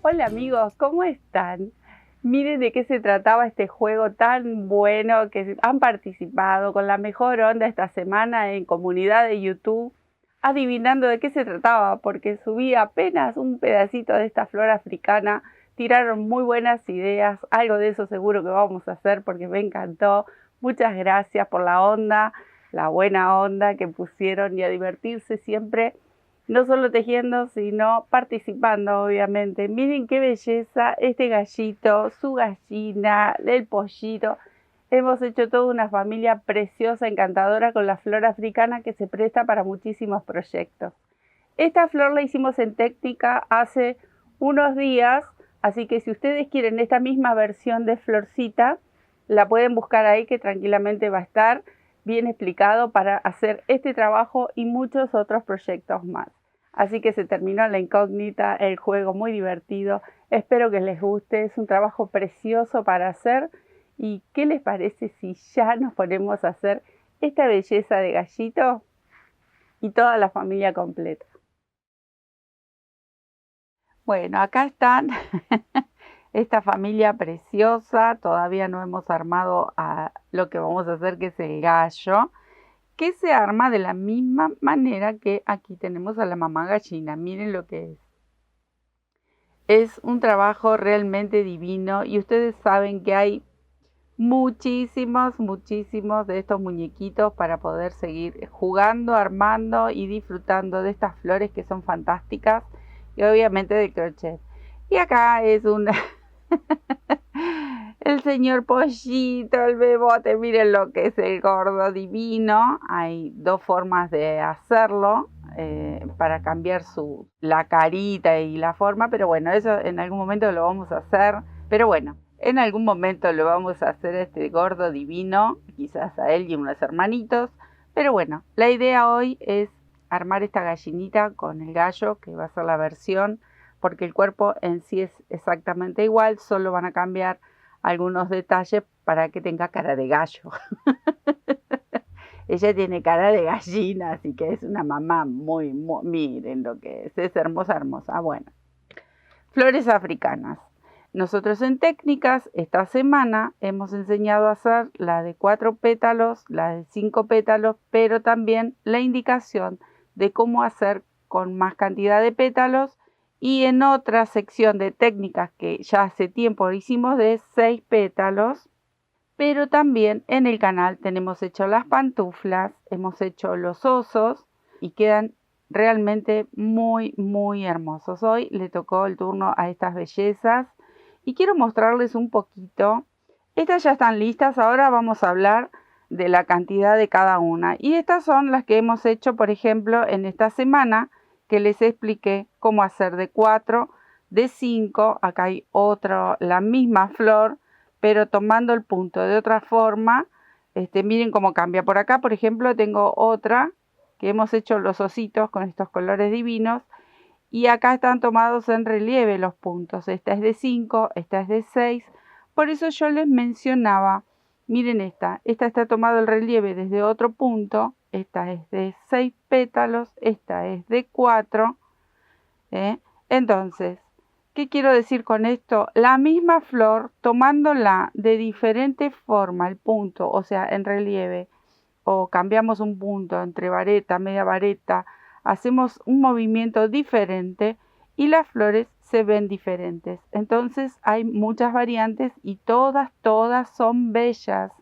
Hola amigos, ¿cómo están? Miren de qué se trataba este juego tan bueno que han participado con la mejor onda esta semana en comunidad de YouTube, adivinando de qué se trataba, porque subí apenas un pedacito de esta flor africana, tiraron muy buenas ideas, algo de eso seguro que vamos a hacer porque me encantó. Muchas gracias por la onda, la buena onda que pusieron y a divertirse siempre. No solo tejiendo, sino participando, obviamente. Miren qué belleza este gallito, su gallina, el pollito. Hemos hecho toda una familia preciosa, encantadora con la flor africana que se presta para muchísimos proyectos. Esta flor la hicimos en técnica hace unos días, así que si ustedes quieren esta misma versión de florcita, la pueden buscar ahí que tranquilamente va a estar bien explicado para hacer este trabajo y muchos otros proyectos más. Así que se terminó la incógnita, el juego muy divertido. Espero que les guste, es un trabajo precioso para hacer. ¿Y qué les parece si ya nos ponemos a hacer esta belleza de gallito y toda la familia completa? Bueno, acá están esta familia preciosa. Todavía no hemos armado lo que vamos a hacer, que es el gallo, que se arma de la misma manera que aquí tenemos a la mamá gallina. Miren lo que es. Es un trabajo realmente divino y ustedes saben que hay muchísimos de estos muñequitos para poder seguir jugando, armando y disfrutando de estas flores que son fantásticas y obviamente de crochet. Y acá es el señor Pollito, el bebote. Miren lo que es el gordo divino. Hay dos formas de hacerlo para cambiar la carita y la forma, pero bueno, eso en algún momento lo vamos a hacer. Pero bueno, en algún momento lo vamos a hacer a este gordo divino, quizás a él y unos hermanitos. Pero bueno, la idea hoy es armar esta gallinita con el gallo, que va a ser la versión, porque el cuerpo en sí es exactamente igual, solo van a cambiar algunos detalles para que tenga cara de gallo. Ella tiene cara de gallina, así que es una mamá muy, miren lo que es hermosa, hermosa. Bueno, flores africanas. Nosotros en técnicas esta semana hemos enseñado a hacer la de 4 pétalos, la de 5 pétalos, pero también la indicación de cómo hacer con más cantidad de pétalos, y en otra sección de técnicas que ya hace tiempo hicimos de 6 pétalos. Pero también en el canal tenemos hecho las pantuflas, hemos hecho los osos y quedan realmente muy hermosos. Hoy le tocó el turno a estas bellezas y quiero mostrarles un poquito. Estas ya están listas, ahora vamos a hablar de la cantidad de cada una. Y estas son las que hemos hecho, por ejemplo, en esta semana, que les expliqué cómo hacer de 4, de 5. Acá hay otra, la misma flor, pero tomando el punto de otra forma. Miren cómo cambia. Por acá, por ejemplo, tengo otra que hemos hecho los ositos con estos colores divinos, y acá están tomados en relieve los puntos. Esta es de 5, esta es de 6. Por eso yo les mencionaba, miren esta está tomado el relieve desde otro punto, esta es de 6 pétalos, esta es de 4. Entonces, ¿qué quiero decir con esto? La misma flor, tomándola de diferente forma, el punto, o sea, en relieve, o cambiamos un punto entre vareta, media vareta, hacemos un movimiento diferente y las flores se ven diferentes. Entonces hay muchas variantes y todas son bellas.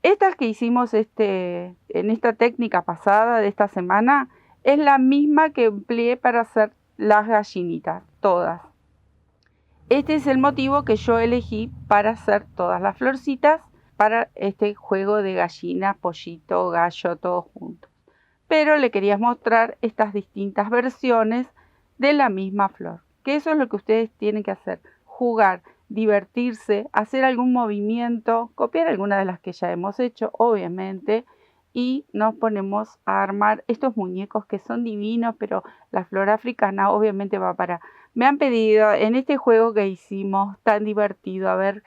Estas que hicimos en esta técnica pasada de esta semana es la misma que empleé para hacer las gallinitas, todas. Este es el motivo que yo elegí para hacer todas las florcitas para este juego de gallina, pollito, gallo, todos juntos. Pero le quería mostrar estas distintas versiones de la misma flor, que eso es lo que ustedes tienen que hacer: jugar, divertirse, hacer algún movimiento, copiar alguna de las que ya hemos hecho, obviamente, y nos ponemos a armar estos muñecos que son divinos, pero la flor africana obviamente va para... Me han pedido en este juego que hicimos tan divertido, a ver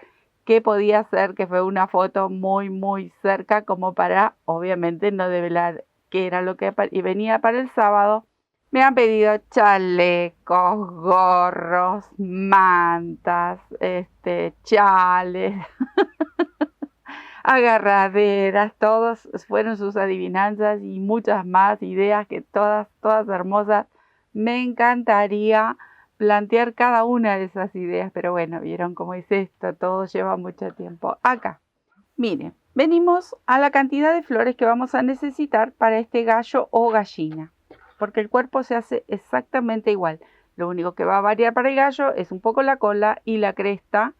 qué podía hacer, que fue una foto muy cerca, como para obviamente no develar qué era lo que venía para el sábado. Me han pedido chalecos, gorros, mantas, chales, agarraderas, todos fueron sus adivinanzas y muchas más ideas que todas hermosas. Me encantaría plantear cada una de esas ideas, pero bueno, vieron cómo es esto, todo lleva mucho tiempo. Acá, miren, venimos a la cantidad de flores que vamos a necesitar para este gallo o gallina, porque el cuerpo se hace exactamente igual. Lo único que va a variar para el gallo es un poco la cola y la cresta,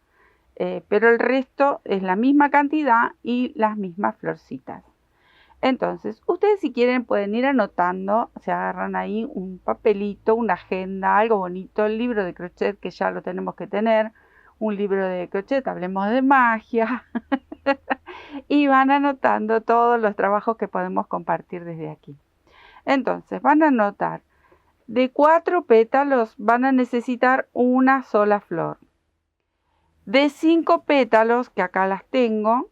pero el resto es la misma cantidad y las mismas florcitas. Entonces, ustedes si quieren pueden ir anotando, se agarran ahí un papelito, una agenda, algo bonito, el libro de crochet que ya lo tenemos que tener, un libro de crochet, hablemos de magia, y van anotando todos los trabajos que podemos compartir desde aquí. Entonces, van a anotar, de 4 pétalos van a necesitar una sola flor. De 5 pétalos, que acá las tengo,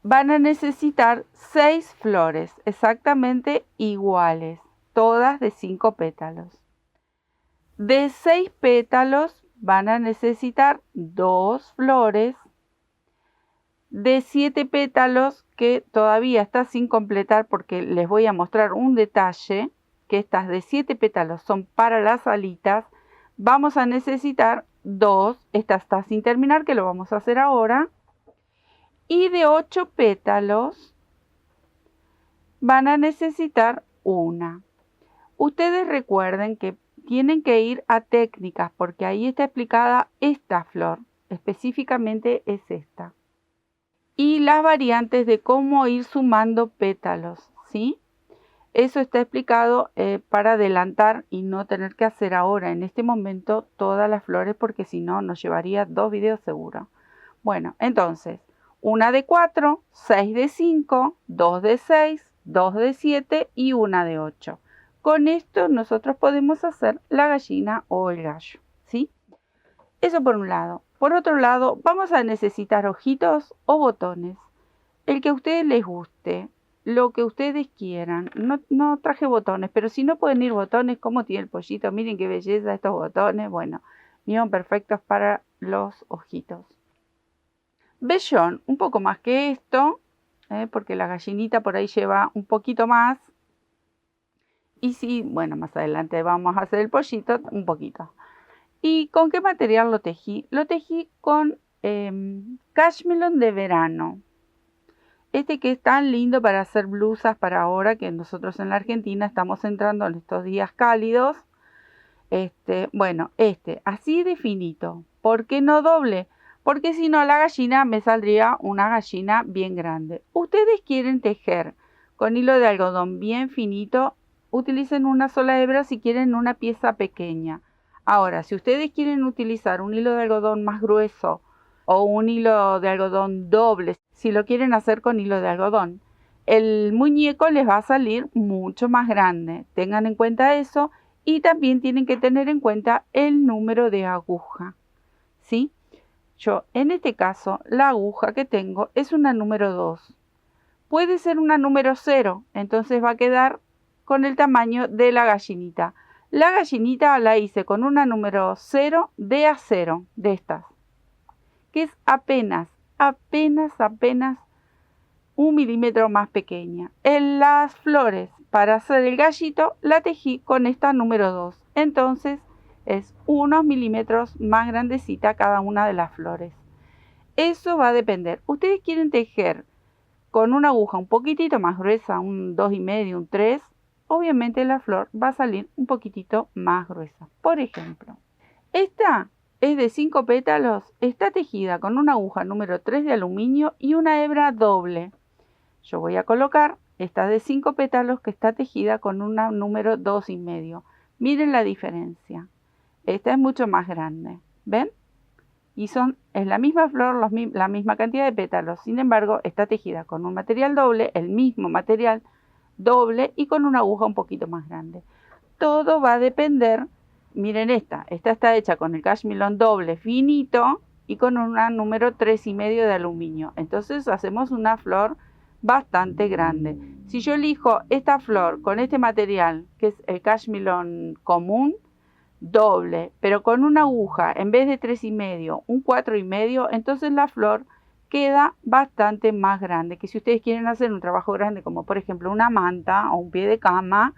van a necesitar 6 flores exactamente iguales, todas de 5 pétalos. De 6 pétalos van a necesitar 2 flores. De 7 pétalos, que todavía está sin completar porque les voy a mostrar un detalle, que estas de 7 pétalos son para las alitas, vamos a necesitar 2, esta está sin terminar, que lo vamos a hacer ahora. Y de 8 pétalos van a necesitar una. Ustedes recuerden que tienen que ir a técnicas porque ahí está explicada esta flor, específicamente es esta. Y las variantes de cómo ir sumando pétalos, ¿sí? Eso está explicado para adelantar y no tener que hacer ahora, en este momento, todas las flores porque si no nos llevaría 2 videos seguro. Bueno, entonces, una de 4, 6 de 5, 2 de 6, 2 de 7 y una de 8. Con esto nosotros podemos hacer la gallina o el gallo, ¿sí? Eso por un lado. Por otro lado, vamos a necesitar ojitos o botones. El que a ustedes les guste, lo que ustedes quieran. No traje botones, pero si no pueden ir botones, como tiene el pollito, miren qué belleza estos botones. Bueno, son perfectos para los ojitos. Vellón, un poco más que esto, porque la gallinita por ahí lleva un poquito más. Y sí, bueno, más adelante vamos a hacer el pollito un poquito. ¿Y con qué material lo tejí? Lo tejí con cashmelon de verano. Este que es tan lindo para hacer blusas para ahora que nosotros en la Argentina estamos entrando en estos días cálidos. Bueno, así de finito. ¿Por qué no doble? Porque si no la gallina me saldría una gallina bien grande. Ustedes quieren tejer con hilo de algodón bien finito, utilicen una sola hebra si quieren una pieza pequeña. Ahora, si ustedes quieren utilizar un hilo de algodón más grueso o un hilo de algodón doble, si lo quieren hacer con hilo de algodón, el muñeco les va a salir mucho más grande. Tengan en cuenta eso y también tienen que tener en cuenta el número de aguja, ¿sí? Yo, en este caso, la aguja que tengo es una número 2. Puede ser una número 0, entonces va a quedar con el tamaño de la gallinita. La gallinita la hice con una número 0 de acero, de estas, que es apenas 1 milímetro más pequeña. En las flores, para hacer el gallito, la tejí con esta número 2. Entonces, es unos milímetros más grandecita cada una de las flores. Eso va a depender. Ustedes quieren tejer con una aguja un poquitito más gruesa, un 2,5, un 3, obviamente la flor va a salir un poquitito más gruesa. Por ejemplo, esta es de 5 pétalos, está tejida con una aguja número 3 de aluminio y una hebra doble. Yo voy a colocar esta de 5 pétalos que está tejida con una número 2,5. Miren la diferencia. Esta es mucho más grande, ¿ven? Y es la misma flor, la misma cantidad de pétalos. Sin embargo, está tejida con un material doble, el mismo material doble y con una aguja un poquito más grande. Todo va a depender. Miren esta está hecha con el cashmelon doble finito y con una número 3,5 de aluminio. Entonces hacemos una flor bastante grande. Si yo elijo esta flor con este material, que es el cashmilón común, doble, pero con una aguja, en vez de 3,5, un 4,5, entonces la flor queda bastante más grande, que si ustedes quieren hacer un trabajo grande, como por ejemplo una manta o un pie de cama,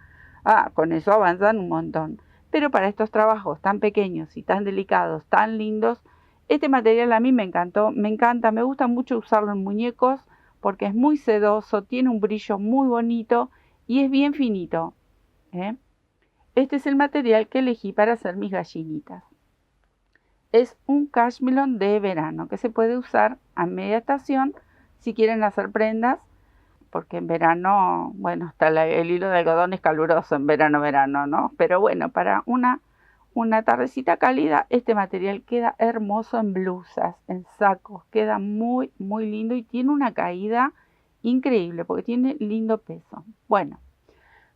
con eso avanzan un montón. Pero para estos trabajos tan pequeños y tan delicados, tan lindos, este material a mí me encantó, me encanta, me gusta mucho usarlo en muñecos porque es muy sedoso, tiene un brillo muy bonito y es bien finito, ¿eh? Este es el material que elegí para hacer mis gallinitas. Es un cashmilón de verano que se puede usar a media estación si quieren hacer prendas, porque en verano, bueno, hasta el hilo de algodón es caluroso en verano, ¿no? Pero bueno, para una tardecita cálida, este material queda hermoso en blusas, en sacos, queda muy, muy lindo y tiene una caída increíble porque tiene lindo peso. Bueno,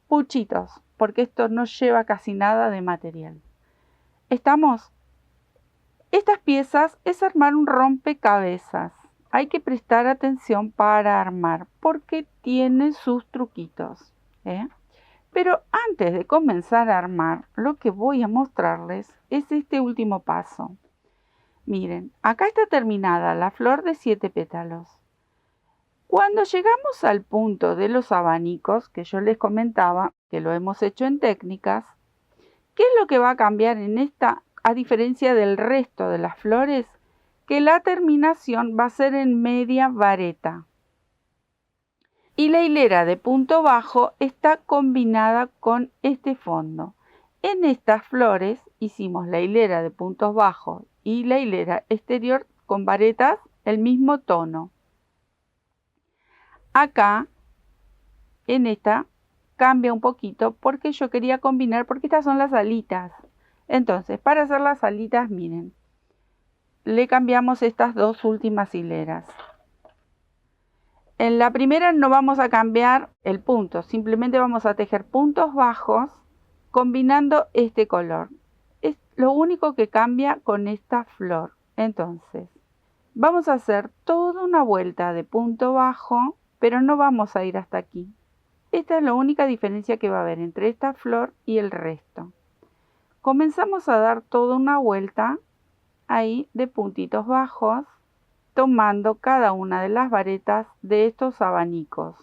puchitos, porque esto no lleva casi nada de material. Estas piezas es armar un rompecabezas. Hay que prestar atención para armar porque tiene sus truquitos, ¿eh? Pero antes de comenzar a armar, lo que voy a mostrarles es este último paso. Miren, acá está terminada la flor de 7 pétalos. Cuando llegamos al punto de los abanicos, que yo les comentaba, que lo hemos hecho en técnicas, ¿qué es lo que va a cambiar en esta, a diferencia del resto de las flores? Que la terminación va a ser en media vareta. Y la hilera de punto bajo está combinada con este fondo. En estas flores hicimos la hilera de puntos bajos y la hilera exterior con varetas el mismo tono. Acá, en esta, cambia un poquito porque yo quería combinar, porque estas son las alitas. Entonces, para hacer las alitas, miren, le cambiamos estas dos últimas hileras. En la primera no vamos a cambiar el punto, simplemente vamos a tejer puntos bajos combinando este color. Es lo único que cambia con esta flor. Entonces, vamos a hacer toda una vuelta de punto bajo, pero no vamos a ir hasta aquí. Esta es la única diferencia que va a haber entre esta flor y el resto. Comenzamos a dar toda una vuelta ahí de puntitos bajos, tomando cada una de las varetas de estos abanicos,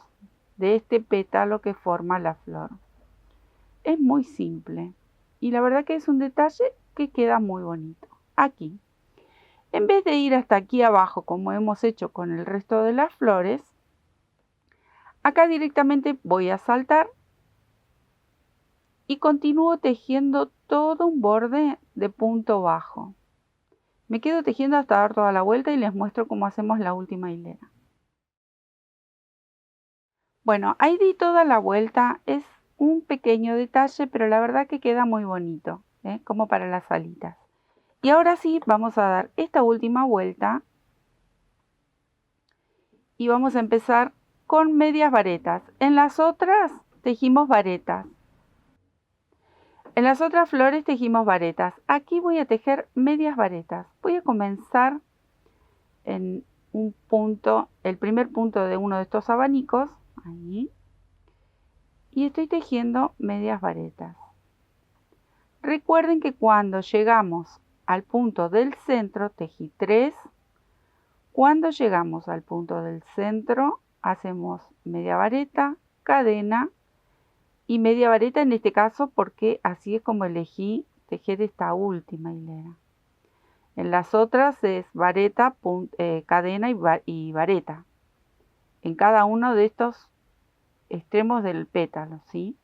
de este pétalo que forma la flor. Es muy simple y la verdad que es un detalle que queda muy bonito. Aquí, en vez de ir hasta aquí abajo como hemos hecho con el resto de las flores, acá directamente voy a saltar y continúo tejiendo todo un borde de punto bajo. Me quedo tejiendo hasta dar toda la vuelta y les muestro cómo hacemos la última hilera. Bueno, ahí di toda la vuelta, es un pequeño detalle, pero la verdad que queda muy bonito, como para las alitas. Y ahora sí, vamos a dar esta última vuelta y vamos a empezar con medias varetas. En las otras tejimos varetas. En las otras flores tejimos varetas. Aquí voy a tejer medias varetas. Voy a comenzar en un punto, el primer punto de uno de estos abanicos, ahí, y estoy tejiendo medias varetas. Recuerden que cuando llegamos al punto del centro tejí 3. Cuando llegamos al punto del centro hacemos media vareta, cadena y media vareta en este caso porque así es como elegí tejer esta última hilera. En las otras es vareta, cadena y vareta. En cada uno de estos extremos del pétalo, ¿sí?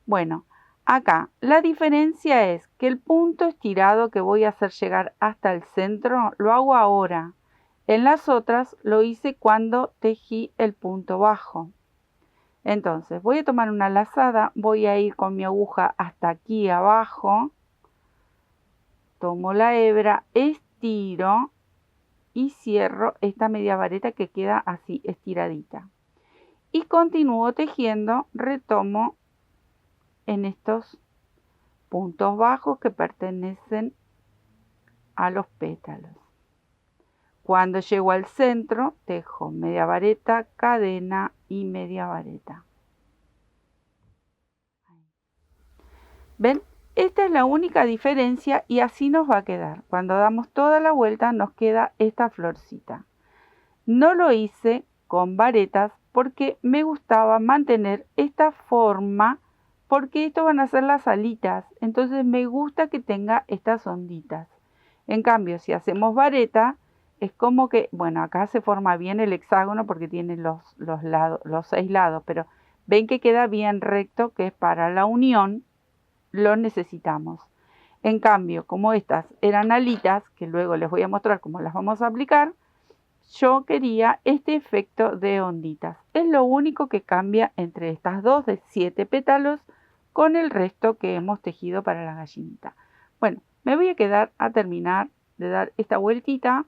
Bueno, acá la diferencia es que el punto estirado que voy a hacer llegar hasta el centro lo hago ahora. En las otras lo hice cuando tejí el punto bajo. Entonces voy a tomar una lazada, voy a ir con mi aguja hasta aquí abajo, tomo la hebra, estiro y cierro esta media vareta que queda así estiradita. Y continúo tejiendo, retomo en estos puntos bajos que pertenecen a los pétalos. Cuando llego al centro, tejo media vareta, cadena y media vareta. ¿Ven? Esta es la única diferencia y así nos va a quedar. Cuando damos toda la vuelta nos queda esta florcita. No lo hice con varetas porque me gustaba mantener esta forma, porque esto van a ser las alitas, entonces me gusta que tenga estas onditas. En cambio, si hacemos vareta, es como que, bueno, acá se forma bien el hexágono porque tiene los 6 lados, pero ven que queda bien recto, que es para la unión, lo necesitamos. En cambio, como estas eran alitas, que luego les voy a mostrar cómo las vamos a aplicar, yo quería este efecto de onditas. Es lo único que cambia entre estas dos de 7 pétalos con el resto que hemos tejido para la gallinita. Bueno, me voy a quedar a terminar de dar esta vueltita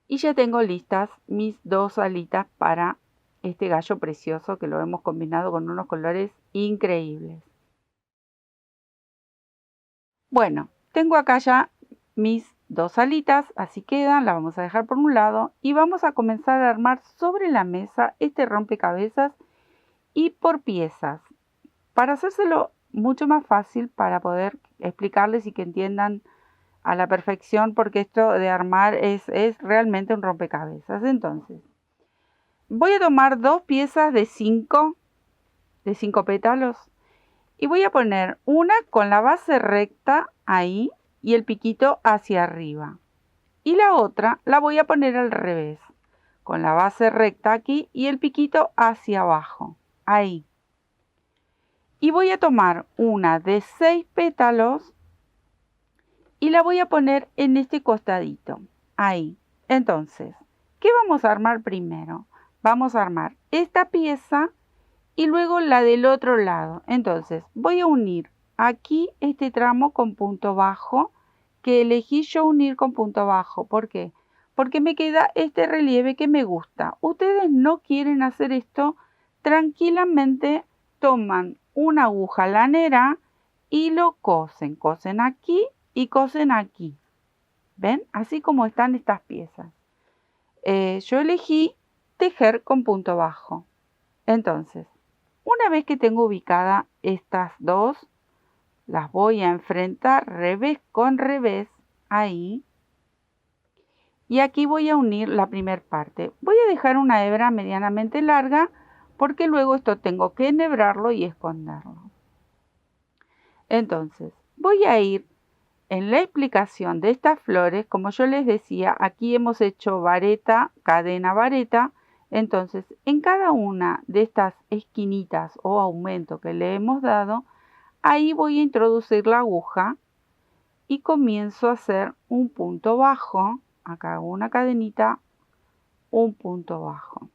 y ya tengo listas mis 2 alitas para este gallo precioso que lo hemos combinado con unos colores increíbles. Bueno, tengo acá ya mis 2 alitas, así quedan, la vamos a dejar por un lado y vamos a comenzar a armar sobre la mesa este rompecabezas y por piezas, para hacérselo mucho más fácil para poder explicarles y que entiendan a la perfección, porque esto de armar es realmente un rompecabezas. Entonces, voy a tomar 2 piezas de 5 pétalos y voy a poner una con la base recta ahí y el piquito hacia arriba. Y la otra la voy a poner al revés, con la base recta aquí y el piquito hacia abajo, ahí. Y voy a tomar una de 6 pétalos y la voy a poner en este costadito, ahí. Entonces, ¿qué vamos a armar primero? Vamos a armar esta pieza y luego la del otro lado. Entonces, voy a unir aquí este tramo con punto bajo, que elegí yo unir con punto bajo. ¿Por qué? Porque me queda este relieve que me gusta. Ustedes no quieren hacer esto, tranquilamente toman una aguja lanera y lo cosen. Cosen aquí y cosen aquí. ¿Ven? Así como están estas piezas. Yo elegí tejer con punto bajo. Entonces, una vez que tengo ubicada estas dos, las voy a enfrentar revés con revés, ahí. Y aquí voy a unir la primera parte. Voy a dejar una hebra medianamente larga porque luego esto tengo que enhebrarlo y esconderlo. Entonces, voy a ir en la explicación de estas flores. Como yo les decía, aquí hemos hecho vareta, cadena, vareta. Entonces, en cada una de estas esquinitas o aumento que le hemos dado, ahí voy a introducir la aguja y comienzo a hacer un punto bajo. Acá hago una cadenita, un punto bajo.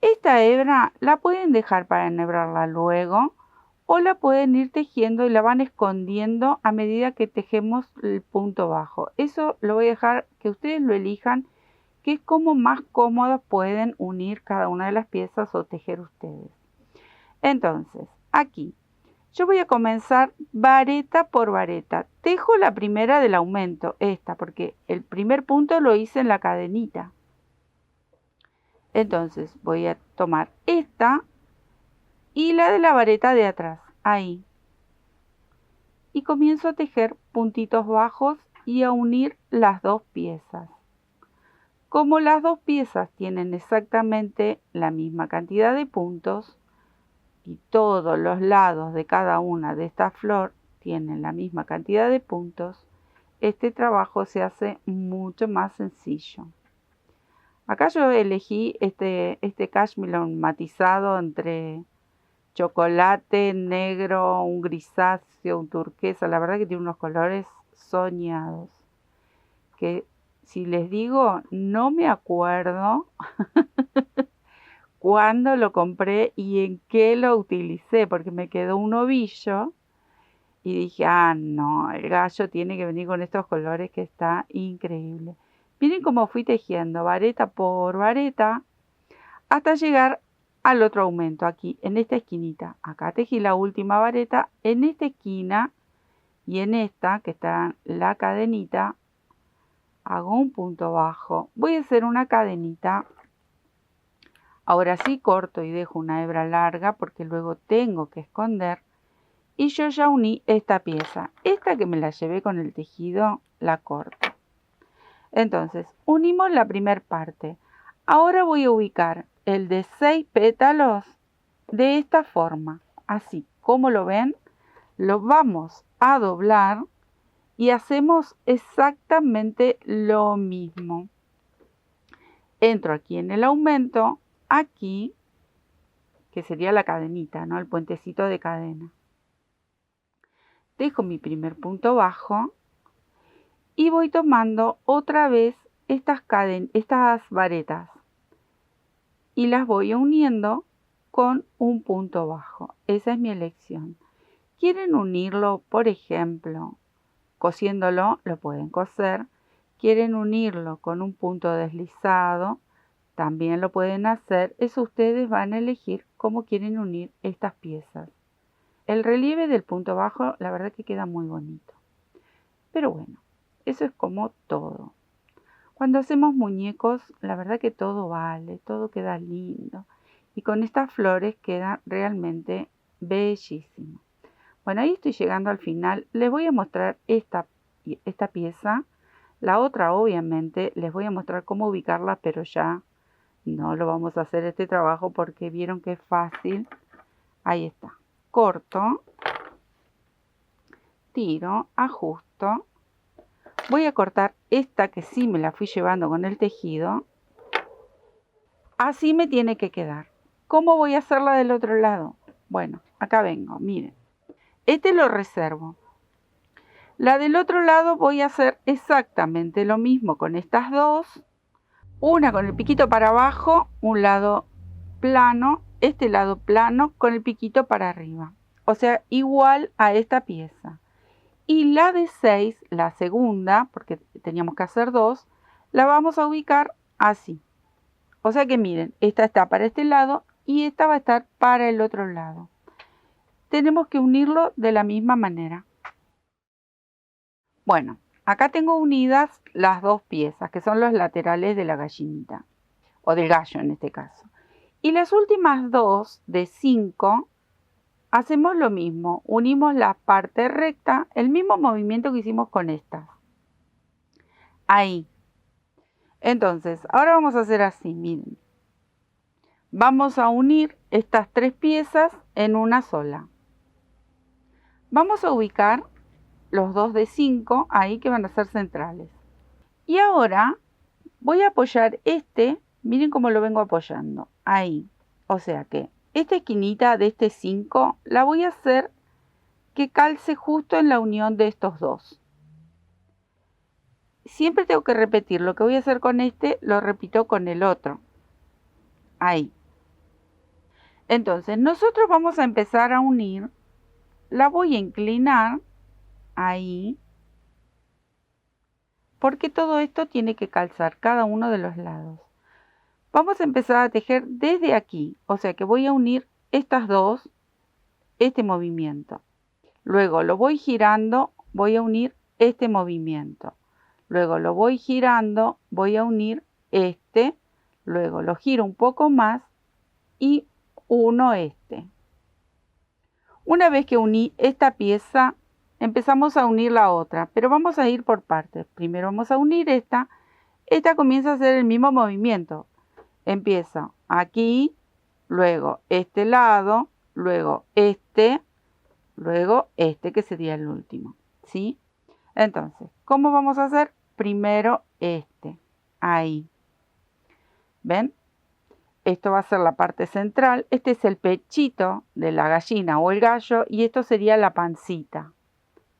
Esta hebra la pueden dejar para enhebrarla luego o la pueden ir tejiendo y la van escondiendo a medida que tejemos el punto bajo. Eso lo voy a dejar que ustedes lo elijan, que es como más cómodo pueden unir cada una de las piezas o tejer ustedes. Entonces, aquí yo voy a comenzar vareta por vareta. Tejo la primera del aumento, esta, porque el primer punto lo hice en la cadenita. Entonces voy a tomar esta y la de la vareta de atrás, ahí. Y comienzo a tejer puntitos bajos y a unir las dos piezas. Como las dos piezas tienen exactamente la misma cantidad de puntos y todos los lados de cada una de estas flores tienen la misma cantidad de puntos, este trabajo se hace mucho más sencillo. Acá yo elegí este cashmere matizado entre chocolate, negro, un grisáceo, un turquesa. La verdad que tiene unos colores soñados. Que si les digo, no me acuerdo cuándo lo compré y en qué lo utilicé, porque me quedó un ovillo y dije, ah, no, el gallo tiene que venir con estos colores que está increíble. Miren cómo fui tejiendo vareta por vareta hasta llegar al otro aumento aquí, en esta esquinita. Acá tejí la última vareta, en esta esquina y en esta, que está la cadenita, hago un punto bajo, voy a hacer una cadenita. Ahora sí corto y dejo una hebra larga porque luego tengo que esconder. Y yo ya uní esta pieza. Esta que me la llevé con el tejido, la corto. Entonces, unimos la primera parte. Ahora voy a ubicar el de 6 pétalos de esta forma. Así, como lo ven, lo vamos a doblar y hacemos exactamente lo mismo. Entro aquí en el aumento, aquí, que sería la cadenita, ¿no? El puentecito de cadena. Dejo mi primer punto bajo y voy tomando otra vez estas varetas y las voy uniendo con un punto bajo. Esa es mi elección. ¿Quieren unirlo, por ejemplo, cosiéndolo? Lo pueden coser. ¿Quieren unirlo con un punto deslizado? También lo pueden hacer. Eso ustedes van a elegir cómo quieren unir estas piezas. El relieve del punto bajo, la verdad que queda muy bonito. Pero bueno, eso es como todo. Cuando hacemos muñecos, la verdad que todo vale, todo queda lindo. Y con estas flores queda realmente bellísimo. Bueno, ahí estoy llegando al final. Les voy a mostrar esta pieza. La otra, obviamente, les voy a mostrar cómo ubicarla, pero ya no lo vamos a hacer este trabajo porque vieron que es fácil. Ahí está. Corto, tiro, ajusto. Voy a cortar esta que sí me la fui llevando con el tejido. Así me tiene que quedar. ¿Cómo voy a hacerla del otro lado? Bueno, acá vengo, miren. Este lo reservo. La del otro lado voy a hacer exactamente lo mismo con estas dos. Una con el piquito para abajo, un lado plano, este lado plano con el piquito para arriba. O sea, igual a esta pieza. Y la de 6, la segunda, porque teníamos que hacer dos, la vamos a ubicar así. O sea que miren, esta está para este lado y esta va a estar para el otro lado. Tenemos que unirlo de la misma manera. Bueno, acá tengo unidas las dos piezas, que son los laterales de la gallinita, o del gallo en este caso. Y las últimas dos de 5, hacemos lo mismo, unimos la parte recta, el mismo movimiento que hicimos con estas. Ahí. Entonces, ahora vamos a hacer así, miren. Vamos a unir estas 3 piezas en una sola. Vamos a ubicar los dos de 5 ahí que van a ser centrales. Y ahora voy a apoyar miren cómo lo vengo apoyando, ahí. O sea que esta esquinita de este 5 la voy a hacer que calce justo en la unión de estos dos. Siempre tengo que repetir, lo que voy a hacer con este, lo repito con el otro. Ahí. Entonces, nosotros vamos a empezar a unir, la voy a inclinar, ahí, porque todo esto tiene que calzar cada uno de los lados. Vamos a empezar a tejer desde aquí, o sea que voy a unir estas dos, este movimiento. Luego lo voy girando, voy a unir este movimiento. Luego lo voy girando, voy a unir este. Luego lo giro un poco más y uno este. Una vez que uní esta pieza, empezamos a unir la otra, pero vamos a ir por partes. Primero vamos a unir esta. Esta comienza a hacer el mismo movimiento. Empiezo aquí, luego este lado, luego este, luego este que sería el último, ¿sí? Entonces, ¿cómo vamos a hacer? Primero este, ahí. ¿Ven? Esto va a ser la parte central. Este es el pechito de la gallina o el gallo y esto sería la pancita.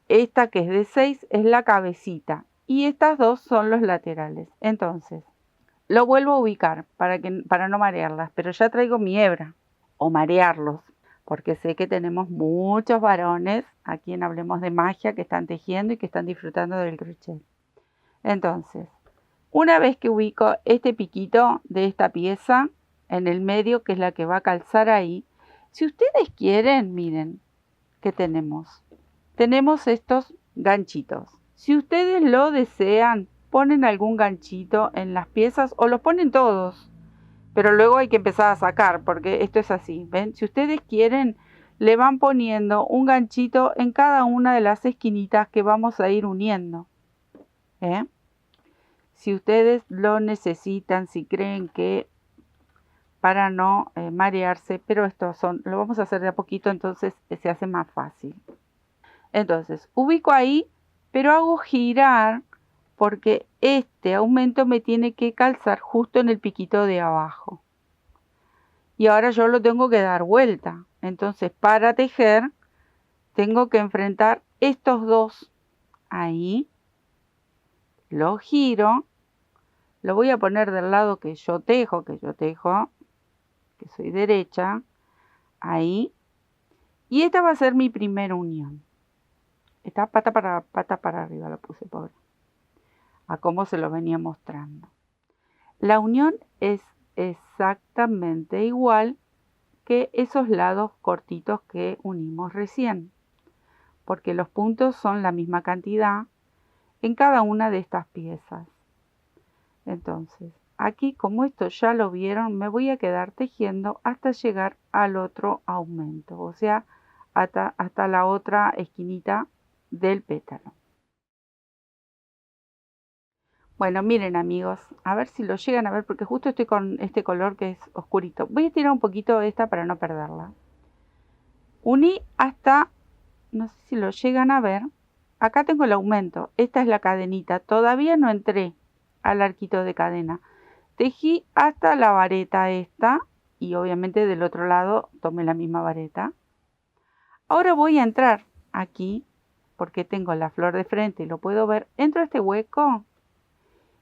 Esta que es de 6 es la cabecita y estas dos son los laterales. Entonces, lo vuelvo a ubicar para no marearlas, pero ya traigo mi hebra o marearlos, porque sé que tenemos muchos varones aquí en Hablemos de Magia que están tejiendo y que están disfrutando del crochet. Entonces, una vez que ubico este piquito de esta pieza en el medio, que es la que va a calzar ahí, si ustedes quieren, miren, ¿qué tenemos? Tenemos estos ganchitos. Si ustedes lo desean, ponen algún ganchito en las piezas o los ponen todos, pero luego hay que empezar a sacar porque esto es así, ¿ven? Si ustedes quieren, le van poniendo un ganchito en cada una de las esquinitas que vamos a ir uniendo, ¿eh? Si ustedes lo necesitan, si creen que para no marearse, pero lo vamos a hacer de a poquito, entonces se hace más fácil. Entonces, ubico ahí, pero hago girar porque este aumento me tiene que calzar justo en el piquito de abajo. Y ahora yo lo tengo que dar vuelta. Entonces, para tejer, tengo que enfrentar estos dos. Ahí, lo giro, lo voy a poner del lado que yo tejo, que soy derecha, ahí. Y esta va a ser mi primera unión. Esta pata para arriba la puse, pobre. A cómo se lo venía mostrando. La unión es exactamente igual que esos lados cortitos que unimos recién, porque los puntos son la misma cantidad en cada una de estas piezas. Entonces, aquí como esto ya lo vieron, me voy a quedar tejiendo hasta llegar al otro aumento, o sea, hasta la otra esquinita del pétalo. Bueno, miren amigos, a ver si lo llegan a ver, porque justo estoy con este color que es oscurito. Voy a tirar un poquito esta para no perderla. Uní hasta, no sé si lo llegan a ver, acá tengo el aumento, esta es la cadenita, todavía no entré al arquito de cadena. Tejí hasta la vareta esta y obviamente del otro lado tomé la misma vareta. Ahora voy a entrar aquí, porque tengo la flor de frente y lo puedo ver, entro a este hueco.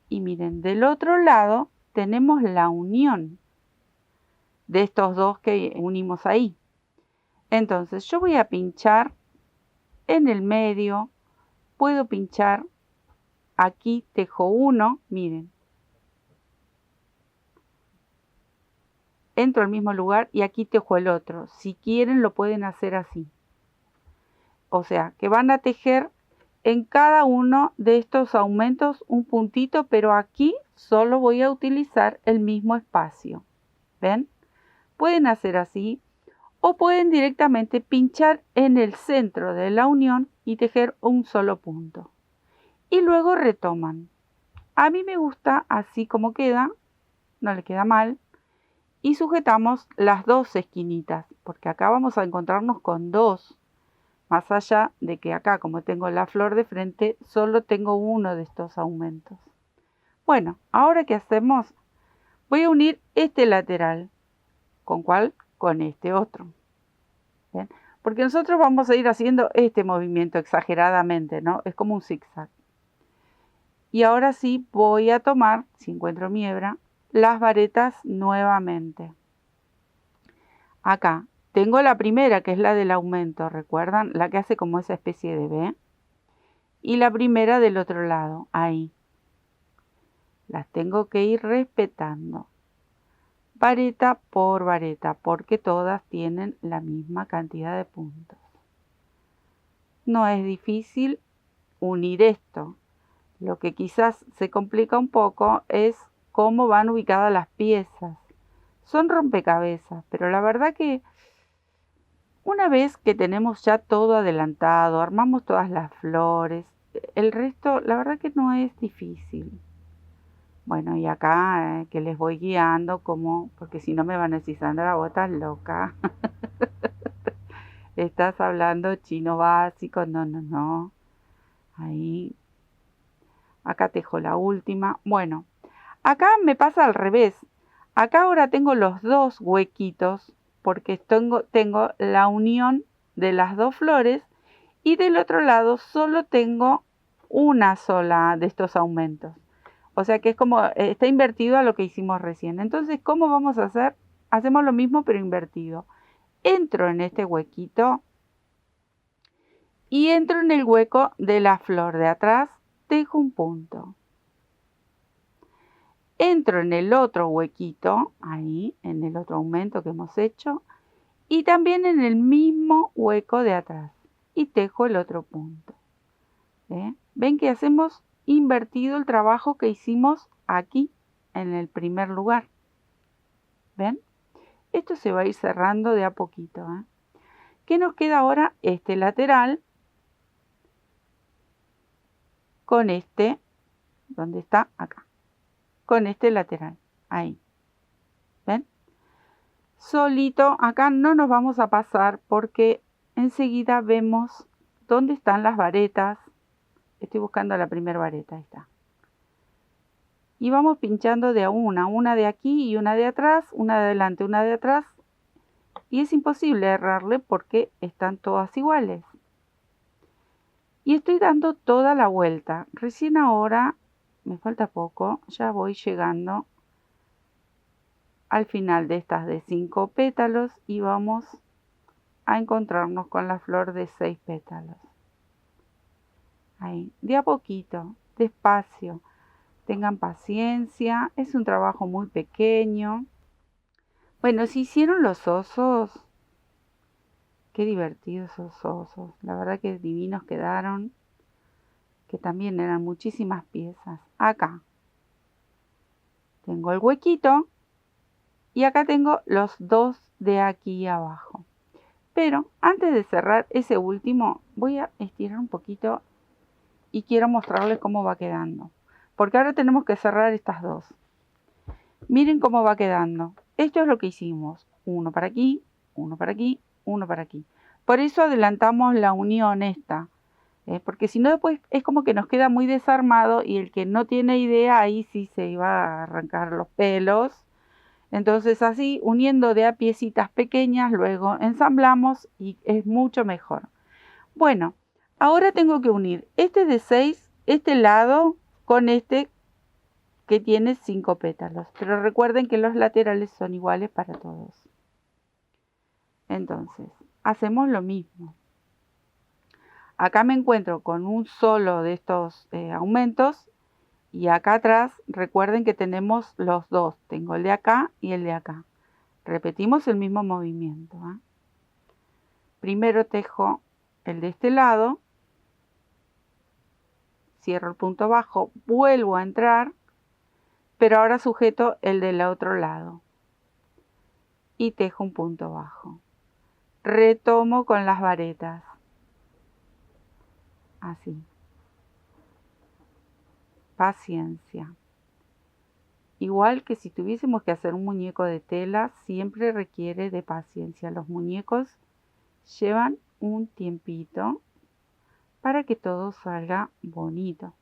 Y miren, del otro lado tenemos la unión de estos dos que unimos ahí. Entonces yo voy a pinchar en el medio, puedo pinchar, aquí tejo uno, miren. Entro al mismo lugar y aquí tejo el otro. Si quieren lo pueden hacer así. O sea, que van a tejer en cada uno de estos aumentos un puntito, pero aquí solo voy a utilizar el mismo espacio. ¿Ven? Pueden hacer así o pueden directamente pinchar en el centro de la unión y tejer un solo punto. Y luego retoman. A mí me gusta así como queda, no le queda mal. Y sujetamos las dos esquinitas, porque acá vamos a encontrarnos con dos. Más allá de que acá, como tengo la flor de frente, solo tengo uno de estos aumentos. Bueno, ahora ¿qué hacemos? Voy a unir este lateral. ¿Con cuál? Con este otro. ¿Ven? Porque nosotros vamos a ir haciendo este movimiento exageradamente, ¿no? Es como un zigzag. Y ahora sí voy a tomar, si encuentro mi hebra, las varetas nuevamente. Acá tengo la primera, que es la del aumento, ¿recuerdan? La que hace como esa especie de V. Y la primera del otro lado, ahí. Las tengo que ir respetando. Vareta por vareta, porque todas tienen la misma cantidad de puntos. No es difícil unir esto. Lo que quizás se complica un poco es cómo van ubicadas las piezas. Son rompecabezas, pero la verdad que una vez que tenemos ya todo adelantado, armamos todas las flores, el resto la verdad que no es difícil. Bueno, y acá que les voy guiando como, porque si no me van a decir, Sandra, vos estás loca. Estás hablando chino básico, no. Ahí. Acá tejo la última. Bueno, acá me pasa al revés. Acá ahora tengo los dos huequitos porque tengo la unión de las dos flores y del otro lado solo tengo una sola de estos aumentos. O sea que es como, está invertido a lo que hicimos recién. Entonces, ¿cómo vamos a hacer? Hacemos lo mismo pero invertido. Entro en este huequito y entro en el hueco de la flor de atrás, tejo un punto. Entro en el otro huequito, ahí, en el otro aumento que hemos hecho, y también en el mismo hueco de atrás, y tejo el otro punto. ¿Ven que hacemos invertido el trabajo que hicimos aquí en el primer lugar. ¿Ven? Esto se va a ir cerrando de a poquito, ¿eh? ¿Qué nos queda ahora? Este lateral con este, ¿dónde está? Acá. Con este lateral, ahí. ¿Ven? Solito, acá no nos vamos a pasar porque enseguida vemos dónde están las varetas. Estoy buscando la primera vareta, ahí está. Y vamos pinchando de a una de aquí y una de atrás, una de adelante, una de atrás. Y es imposible errarle porque están todas iguales. Y estoy dando toda la vuelta. Recién ahora, me falta poco, ya voy llegando al final de estas de 5 pétalos y vamos a encontrarnos con la flor de 6 pétalos. Ahí, de a poquito, despacio. Tengan paciencia, es un trabajo muy pequeño. Bueno, si hicieron los osos, qué divertidos esos osos. La verdad que divinos quedaron, que también eran muchísimas piezas. Acá tengo el huequito y acá tengo los dos de aquí abajo. Pero antes de cerrar ese último, voy a estirar un poquito y quiero mostrarles cómo va quedando. Porque ahora tenemos que cerrar estas dos. Miren cómo va quedando. Esto es lo que hicimos. Uno para aquí, uno para aquí, uno para aquí. Por eso adelantamos la unión esta. Porque si no después es como que nos queda muy desarmado y el que no tiene idea ahí sí se iba a arrancar los pelos. Entonces así uniendo de a piecitas pequeñas luego ensamblamos y es mucho mejor. Bueno, ahora tengo que unir este de 6, este lado con este que tiene 5 pétalos. Pero recuerden que los laterales son iguales para todos. Entonces, hacemos lo mismo. Acá me encuentro con un solo de estos aumentos. Y acá atrás, recuerden que tenemos los dos. Tengo el de acá y el de acá. Repetimos el mismo movimiento, ¿eh? Primero tejo el de este lado. Cierro el punto bajo. Vuelvo a entrar. Pero ahora sujeto el del otro lado. Y tejo un punto bajo. Retomo con las varetas. Así. Paciencia. Igual que si tuviésemos que hacer un muñeco de tela, siempre requiere de paciencia. Los muñecos llevan un tiempito para que todo salga bonito.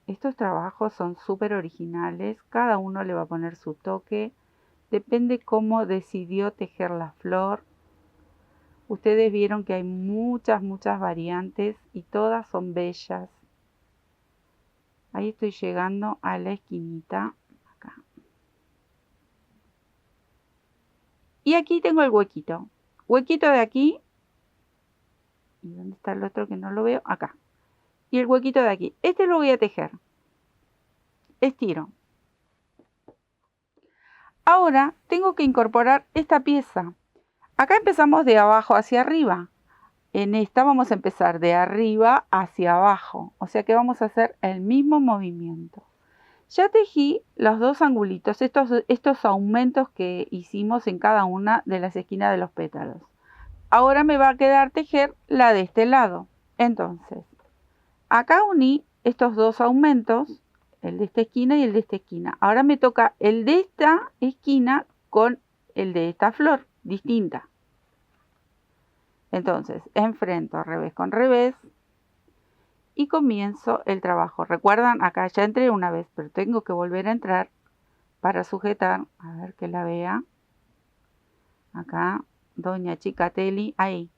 Estos trabajos son súper originales. Cada uno le va a poner su toque. Depende cómo decidió tejer la flor. Ustedes vieron que hay muchas variantes y todas son bellas. Ahí estoy llegando a la esquinita. Acá. Y aquí tengo el huequito. Huequito de aquí. ¿Y dónde está el otro que no lo veo? Acá. Y el huequito de aquí. Este lo voy a tejer. Estiro. Ahora tengo que incorporar esta pieza. Acá empezamos de abajo hacia arriba. En esta vamos a empezar de arriba hacia abajo. O sea que vamos a hacer el mismo movimiento. Ya tejí los dos angulitos, estos aumentos que hicimos en cada una de las esquinas de los pétalos. Ahora me va a quedar tejer la de este lado. Entonces, acá uní estos dos aumentos, el de esta esquina y el de esta esquina. Ahora me toca el de esta esquina con el de esta flor, distinta. Entonces, enfrento revés con revés y comienzo el trabajo. Recuerdan, acá ya entré una vez, pero tengo que volver a entrar para sujetar, a ver que la vea. Acá, Doña Chicatelli, ahí.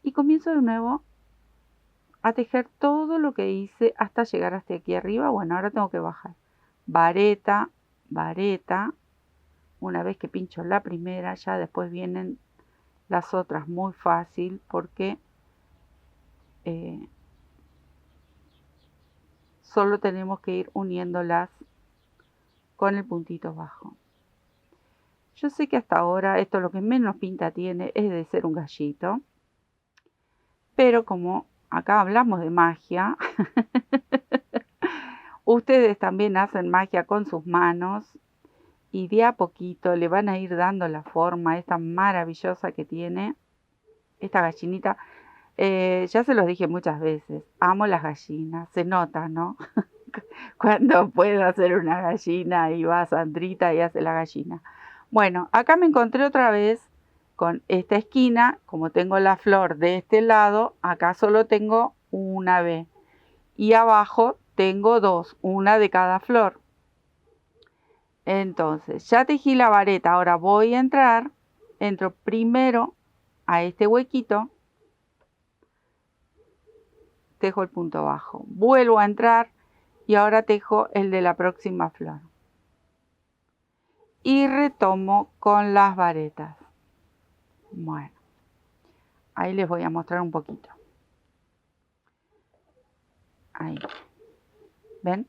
Y comienzo de nuevo a tejer todo lo que hice hasta llegar hasta aquí arriba. Bueno, ahora tengo que bajar. Vareta, vareta. Una vez que pincho la primera, ya después vienen las otras muy fácil porque solo tenemos que ir uniéndolas con el puntito bajo. Yo sé que hasta ahora esto lo que menos pinta tiene es de ser un gallito, pero como acá hablamos de magia. Ustedes también hacen magia con sus manos y de a poquito le van a ir dando la forma esta maravillosa que tiene esta gallinita. Ya se los dije muchas veces, amo las gallinas, se nota, ¿no? Cuando puedo hacer una gallina y va Sandrita y hace la gallina. Bueno, acá me encontré otra vez con esta esquina. Como tengo la flor de este lado, acá solo tengo una B. Y abajo tengo dos, una de cada flor. Entonces, ya tejí la vareta. Ahora voy a entro primero a este huequito. Tejo el punto bajo. Vuelvo a entrar y ahora tejo el de la próxima flor. Y retomo con las varetas. Bueno, ahí les voy a mostrar un poquito. Ahí. ¿Ven?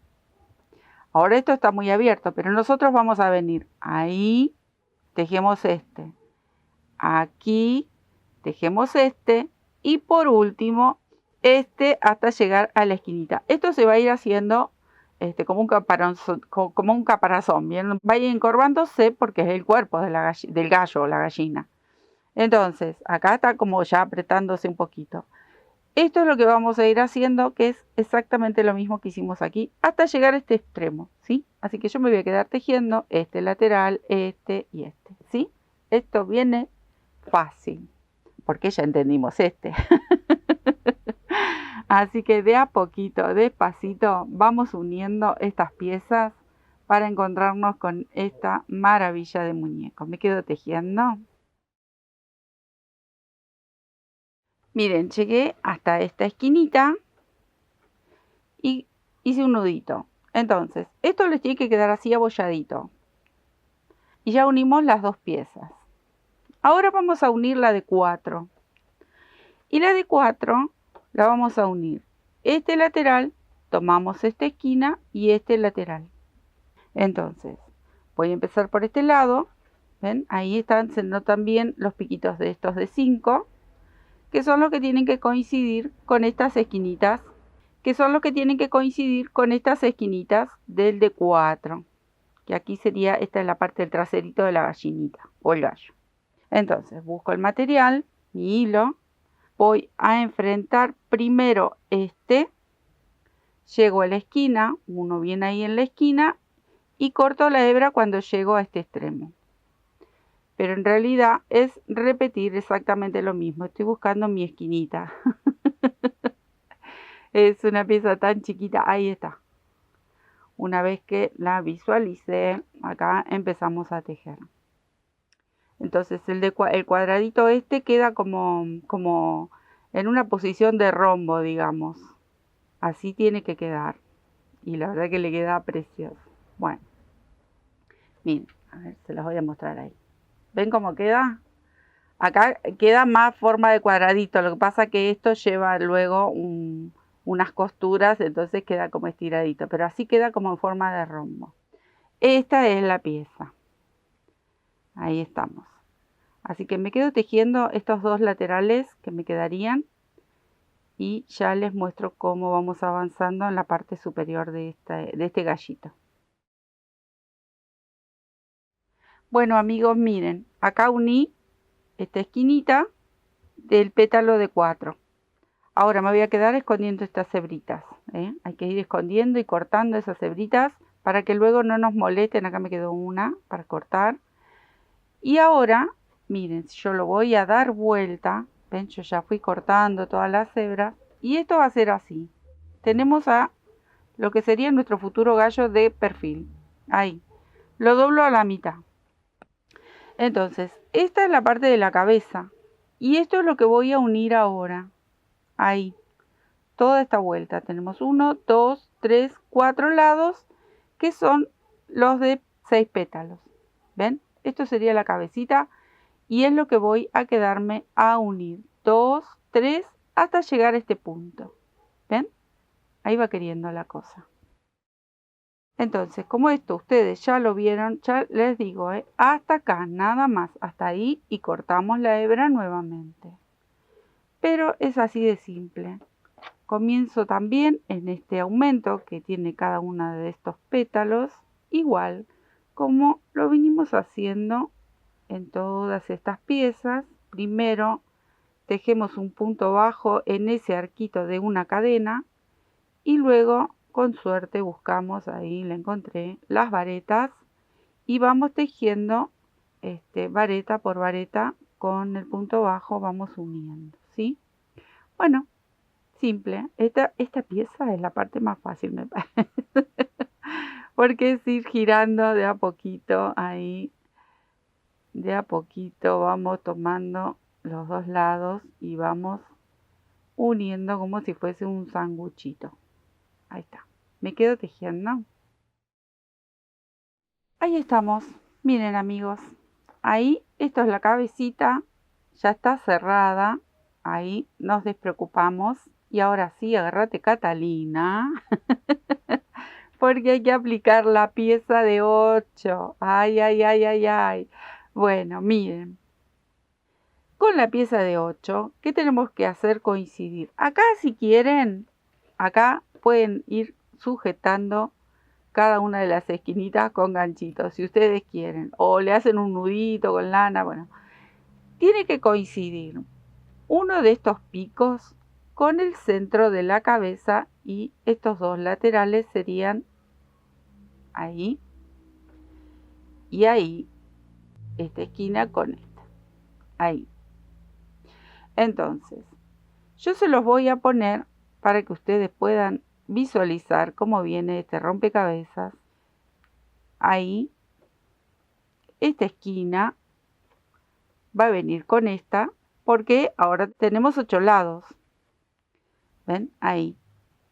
Ahora esto está muy abierto, pero nosotros vamos a venir ahí, tejemos este. Aquí, tejemos este. Y por último, este hasta llegar a la esquinita. Esto se va a ir haciendo como un caparazón, ¿bien? Va a ir encorvándose porque es el cuerpo de del gallo o la gallina. Entonces, acá está como ya apretándose un poquito. Esto es lo que vamos a ir haciendo, que es exactamente lo mismo que hicimos aquí, hasta llegar a este extremo, ¿sí? Así que yo me voy a quedar tejiendo este lateral, este y este, ¿sí? Esto viene fácil, porque ya entendimos este. Así que de a poquito, despacito, vamos uniendo estas piezas para encontrarnos con esta maravilla de muñeco. Me quedo tejiendo. Miren, llegué hasta esta esquinita y hice un nudito. Entonces, esto les tiene que quedar así abolladito. Y ya unimos las dos piezas. Ahora vamos a unir la de 4. Y la de 4 la vamos a unir. Este lateral, tomamos esta esquina y este lateral. Entonces, voy a empezar por este lado. ¿Ven? Ahí están, se notan bien los piquitos de estos de 5. Que son los que tienen que coincidir con estas esquinitas, del de 4, que aquí sería, esta es la parte del traserito de la gallinita o el gallo. Entonces busco el material, mi hilo, voy a enfrentar primero llego a la esquina, uno viene ahí en la esquina y corto la hebra cuando llego a este extremo. Pero en realidad es repetir exactamente lo mismo. Estoy buscando mi esquinita. Es una pieza tan chiquita. Ahí está. Una vez que la visualicé, acá empezamos a tejer. Entonces el cuadradito queda como en una posición de rombo, digamos. Así tiene que quedar. Y la verdad que le queda precioso. Bueno. Miren, a ver, se los voy a mostrar ahí. ¿Ven cómo queda? Acá queda más forma de cuadradito. Lo que pasa es que esto lleva luego unas costuras, entonces queda como estiradito. Pero así queda como en forma de rombo. Esta es la pieza. Ahí estamos. Así que me quedo tejiendo estos dos laterales que me quedarían. Y ya les muestro cómo vamos avanzando en la parte superior de este gallito. Bueno amigos, miren, acá uní esta esquinita del pétalo de 4. Ahora me voy a quedar escondiendo estas hebritas. Hay que ir escondiendo y cortando esas hebritas para que luego no nos molesten. Acá me quedó una para cortar. Y ahora, miren, yo lo voy a dar vuelta. Ven, yo ya fui cortando todas las hebras. Y esto va a ser así. Tenemos a lo que sería nuestro futuro gallo de perfil. Ahí. Lo doblo a la mitad. Entonces, esta es la parte de la cabeza. Y esto es lo que voy a unir ahora. Ahí. Toda esta vuelta. Tenemos 1, 2, 3, 4 lados. Que son los de 6 pétalos. ¿Ven? Esto sería la cabecita. Y es lo que voy a quedarme a unir. 2, 3, hasta llegar a este punto. ¿Ven? Ahí va queriendo la cosa. Entonces, como esto ustedes ya lo vieron, ya les digo, hasta acá, nada más, hasta ahí y cortamos la hebra nuevamente. Pero es así de simple. comienzo también en este aumento que tiene cada uno de estos pétalos, igual como lo venimos haciendo en todas estas piezas. Primero tejemos un punto bajo en ese arquito de una cadena y luego con suerte buscamos, ahí la encontré, las varetas y vamos tejiendo vareta por vareta con el punto bajo, vamos uniendo, ¿sí? Bueno, simple. Esta pieza es la parte más fácil, me parece, porque es ir girando de a poquito ahí. De a poquito vamos tomando los dos lados y vamos uniendo como si fuese un sanguchito. Ahí está. Me quedo tejiendo. Ahí estamos. Miren, amigos. Ahí, esto es la cabecita. Ya está cerrada. Ahí nos despreocupamos. Y ahora sí, agárrate, Catalina. Porque hay que aplicar la pieza de 8. Ay, ay, ay, ay, ay. Bueno, miren. Con la pieza de 8, ¿qué tenemos que hacer? Coincidir. Acá, si quieren, acá pueden ir sujetando cada una de las esquinitas con ganchitos, si ustedes quieren. O le hacen un nudito con lana, bueno. Tiene que coincidir uno de estos picos con el centro de la cabeza y estos dos laterales serían ahí y ahí. Esta esquina con esta. Ahí. Entonces, yo se los voy a poner para que ustedes puedan visualizar cómo viene este rompecabezas. Ahí, esta esquina va a venir con esta, porque ahora tenemos 8 lados. ¿Ven? Ahí.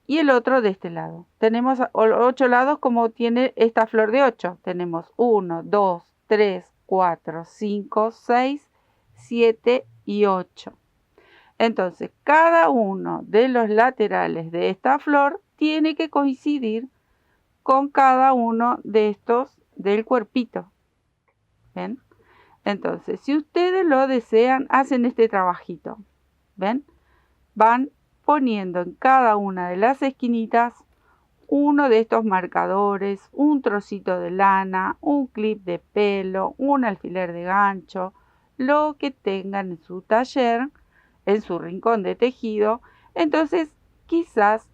Y el otro de este lado. Tenemos 8 lados como tiene esta flor de 8. Tenemos 1, 2, 3, 4, 5, 6, 7 y 8. Entonces, cada uno de los laterales de esta flor tiene que coincidir con cada uno de estos del cuerpito. ¿Ven? Entonces, si ustedes lo desean, hacen este trabajito. ¿Ven? Van poniendo en cada una de las esquinitas uno de estos marcadores, un trocito de lana, un clip de pelo, un alfiler de gancho, lo que tengan en su taller, en su rincón de tejido. Entonces quizás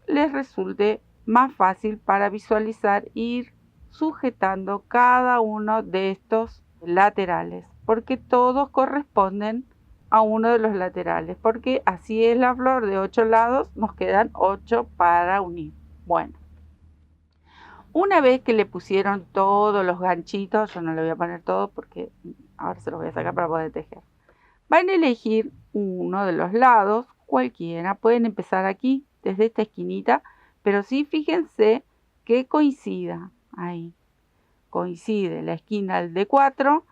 les resulte más fácil para visualizar ir sujetando cada uno de estos laterales, porque todos corresponden a uno de los laterales, porque así es la flor de 8 lados, nos quedan 8 para unir. Bueno, una vez que le pusieron todos los ganchitos, yo no le voy a poner todo porque ahora se los voy a sacar para poder tejer. Van a elegir uno de los lados, cualquiera. Pueden empezar aquí, desde esta esquinita, pero sí fíjense que coincida. Ahí. Coincide la esquina de 4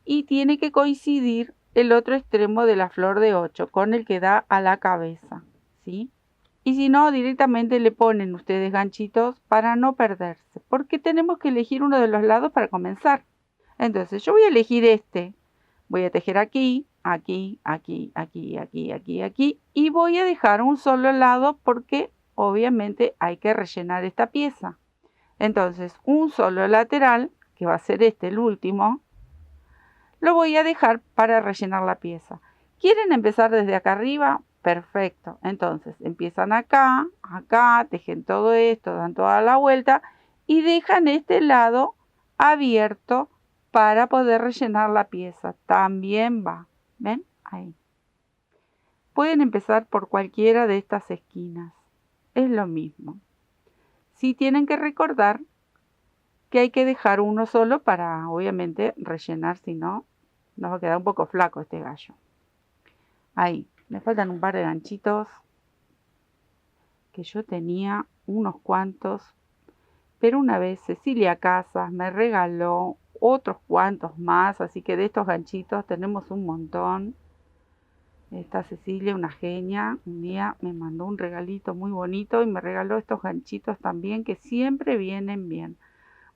y tiene que coincidir el otro extremo de la flor de 8 con el que da a la cabeza. ¿Sí? Y si no, directamente le ponen ustedes ganchitos para no perderse. Porque tenemos que elegir uno de los lados para comenzar. Entonces yo voy a elegir este. Voy a tejer aquí, aquí, aquí, aquí, aquí, aquí, aquí. Y voy a dejar un solo lado porque obviamente hay que rellenar esta pieza. Entonces un solo lateral, que va a ser este el último, lo voy a dejar para rellenar la pieza. ¿Quieren empezar desde acá arriba? Perfecto. Entonces empiezan acá, acá, tejen todo esto, dan toda la vuelta y dejan este lado abierto para poder rellenar la pieza. También va. ¿Ven? Ahí. Pueden empezar por cualquiera de estas esquinas. Es lo mismo. Sí tienen que recordar que hay que dejar uno solo para, obviamente, rellenar, si no, nos va a quedar un poco flaco este gallo. Ahí. Me faltan un par de ganchitos que yo tenía unos cuantos, pero una vez Cecilia Casas me regaló otros cuantos más, así que de estos ganchitos tenemos un montón. Esta Cecilia, una genia, un día me mandó un regalito muy bonito y me regaló estos ganchitos también que siempre vienen bien.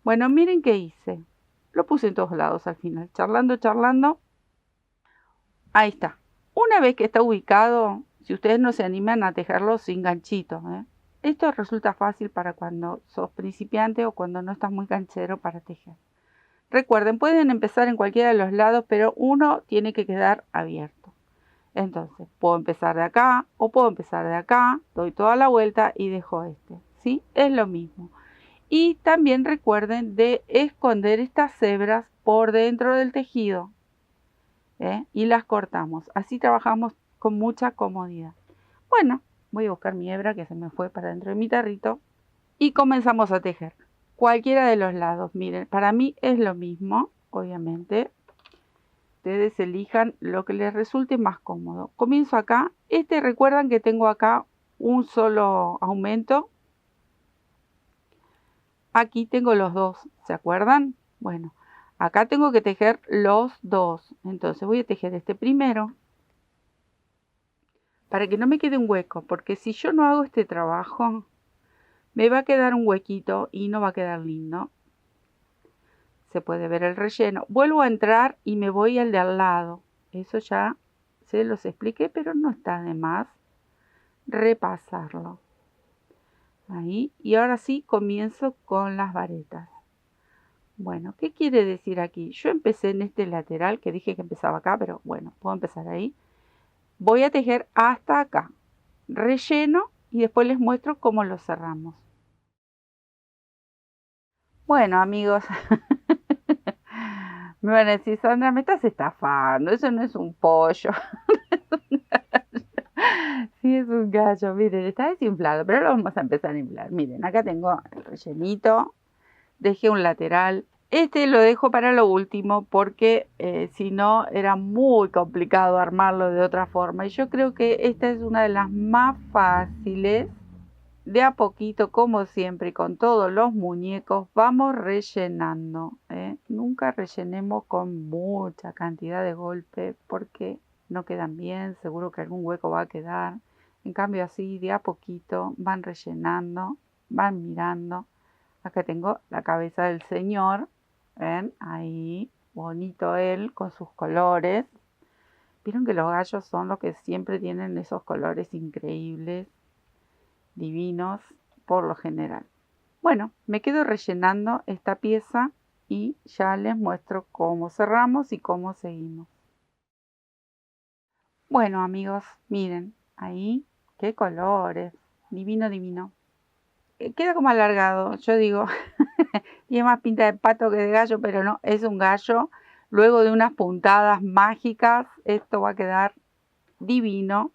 Bueno, miren qué hice. Lo puse en todos lados al final, charlando, charlando. Ahí está. Una vez que está ubicado, si si ustedes no se animan a tejerlo sin ganchitos, ¿eh? Esto resulta fácil para cuando sos principiante o cuando no estás muy canchero para tejer. Recuerden, pueden empezar en cualquiera de los lados, pero uno tiene que quedar abierto. Entonces, puedo empezar de acá o puedo empezar de acá, doy toda la vuelta y dejo este, ¿sí? Es lo mismo. Y también recuerden de esconder estas hebras por dentro del tejido, ¿eh? Y las cortamos. Así trabajamos con mucha comodidad. Bueno, voy a buscar mi hebra que se me fue para dentro de mi tarrito y comenzamos a tejer. Cualquiera de los lados, miren, para mí es lo mismo, obviamente. Ustedes elijan lo que les resulte más cómodo. Comienzo acá. Recuerdan que tengo acá un solo aumento. Aquí tengo los dos, ¿se acuerdan? Bueno, acá tengo que tejer los dos. Entonces voy a tejer este primero para que no me quede un hueco, porque si yo no hago este trabajo, me va a quedar un huequito y no va a quedar lindo. Se puede ver el relleno. Vuelvo a entrar y me voy al de al lado. Eso ya se los expliqué, pero no está de más repasarlo. Ahí. Y ahora sí comienzo con las varetas. Bueno, ¿qué quiere decir aquí? Yo empecé en este lateral, que dije que empezaba acá, pero bueno, puedo empezar ahí. Voy a tejer hasta acá. Relleno y después les muestro cómo lo cerramos. Bueno, amigos, me van a decir, Sandra, me estás estafando, eso no es un pollo. Sí, es un gallo, miren, está desinflado, pero lo vamos a empezar a inflar. Miren, acá tengo el rellenito, dejé un lateral. Lo dejo para lo último porque si no era muy complicado armarlo de otra forma. Y yo creo que esta es una de las más fáciles. De a poquito, como siempre, con todos los muñecos, vamos rellenando, ¿eh? Nunca rellenemos con mucha cantidad de golpe porque no quedan bien, seguro que algún hueco va a quedar. En cambio así, de a poquito, van rellenando, van mirando. Acá tengo la cabeza del señor, ¿ven? Ahí, bonito él, con sus colores. Vieron que los gallos son los que siempre tienen esos colores increíbles, divinos por lo general. Bueno, me quedo rellenando esta pieza y ya les muestro cómo cerramos y cómo seguimos. Bueno, amigos, miren, ahí, qué colores, divino, divino. Queda como alargado, yo digo, tiene más pinta de pato que de gallo, pero no, es un gallo. Luego de unas puntadas mágicas, esto va a quedar divino.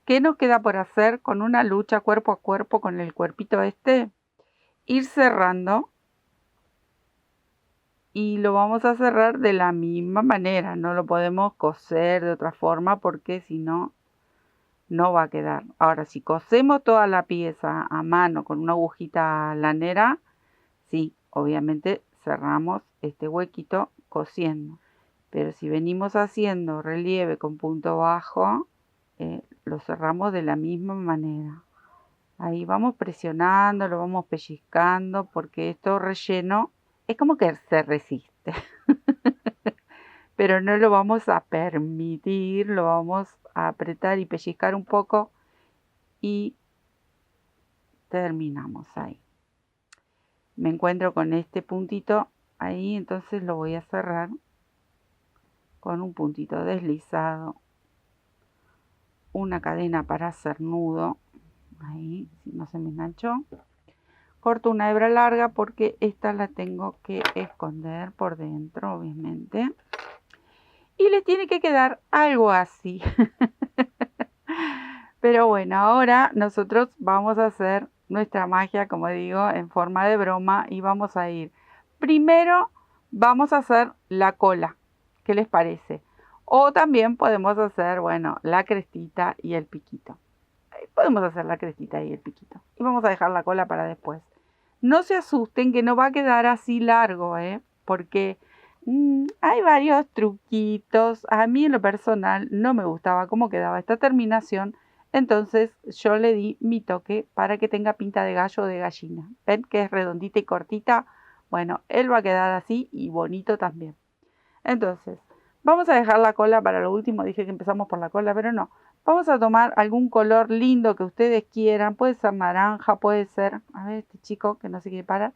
¿Qué nos queda por hacer con una lucha cuerpo a cuerpo con el cuerpito este? Ir cerrando y lo vamos a cerrar de la misma manera. No lo podemos coser de otra forma porque si no, no va a quedar. Ahora, si cosemos toda la pieza a mano con una agujita lanera, sí, obviamente cerramos este huequito cosiendo. Pero si venimos haciendo relieve con punto bajo, lo cerramos de la misma manera. Ahí vamos presionando, lo vamos pellizcando, porque esto relleno es como que se resiste. Pero no lo vamos a permitir, lo vamos a apretar y pellizcar un poco y terminamos ahí. Me encuentro con este puntito ahí, entonces lo voy a cerrar con un puntito deslizado, una cadena para hacer nudo. Ahí, si no se me enganchó. Corto una hebra larga porque esta la tengo que esconder por dentro, obviamente. Y le tiene que quedar algo así. Pero bueno, ahora nosotros vamos a hacer nuestra magia, como digo, en forma de broma. Y vamos a ir. Primero vamos a hacer la cola. ¿Qué les parece? O también podemos hacer, bueno, la crestita y el piquito. Podemos hacer la crestita y el piquito. Y vamos a dejar la cola para después. No se asusten que no va a quedar así largo, porque hay varios truquitos. A mí en lo personal no me gustaba cómo quedaba esta terminación. Entonces yo le di mi toque para que tenga pinta de gallo o de gallina. ¿Ven que es redondita y cortita? Bueno, él va a quedar así y bonito también. Entonces, vamos a dejar la cola para lo último. Dije que empezamos por la cola, pero no. Vamos a tomar algún color lindo que ustedes quieran. Puede ser naranja, puede ser, a ver, este chico que no se quiere parar.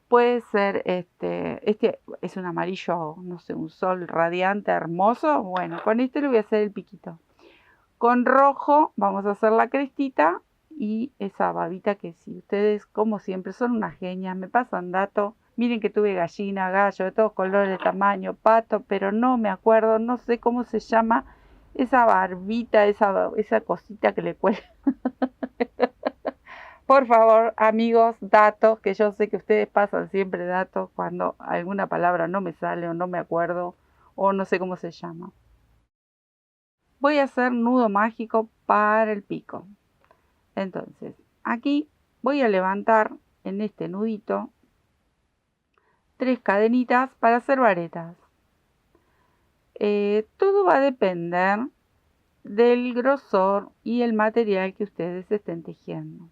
Puede ser, este es un amarillo, no sé, un sol radiante, hermoso. Bueno, con este le voy a hacer el piquito. Con rojo vamos a hacer la crestita y esa babita que si ustedes, como siempre, son unas genias, me pasan datos. Miren que tuve gallina, gallo, de todos colores, tamaño, pato, pero no me acuerdo, no sé cómo se llama esa barbita, esa cosita que le cuelga. Por favor, amigos, datos, que yo sé que ustedes pasan siempre datos cuando alguna palabra no me sale o no me acuerdo o no sé cómo se llama. Voy a hacer nudo mágico para el pico. Entonces, aquí voy a levantar en este nudito 3 cadenitas para hacer varetas. Todo va a depender del grosor y el material que ustedes estén tejiendo.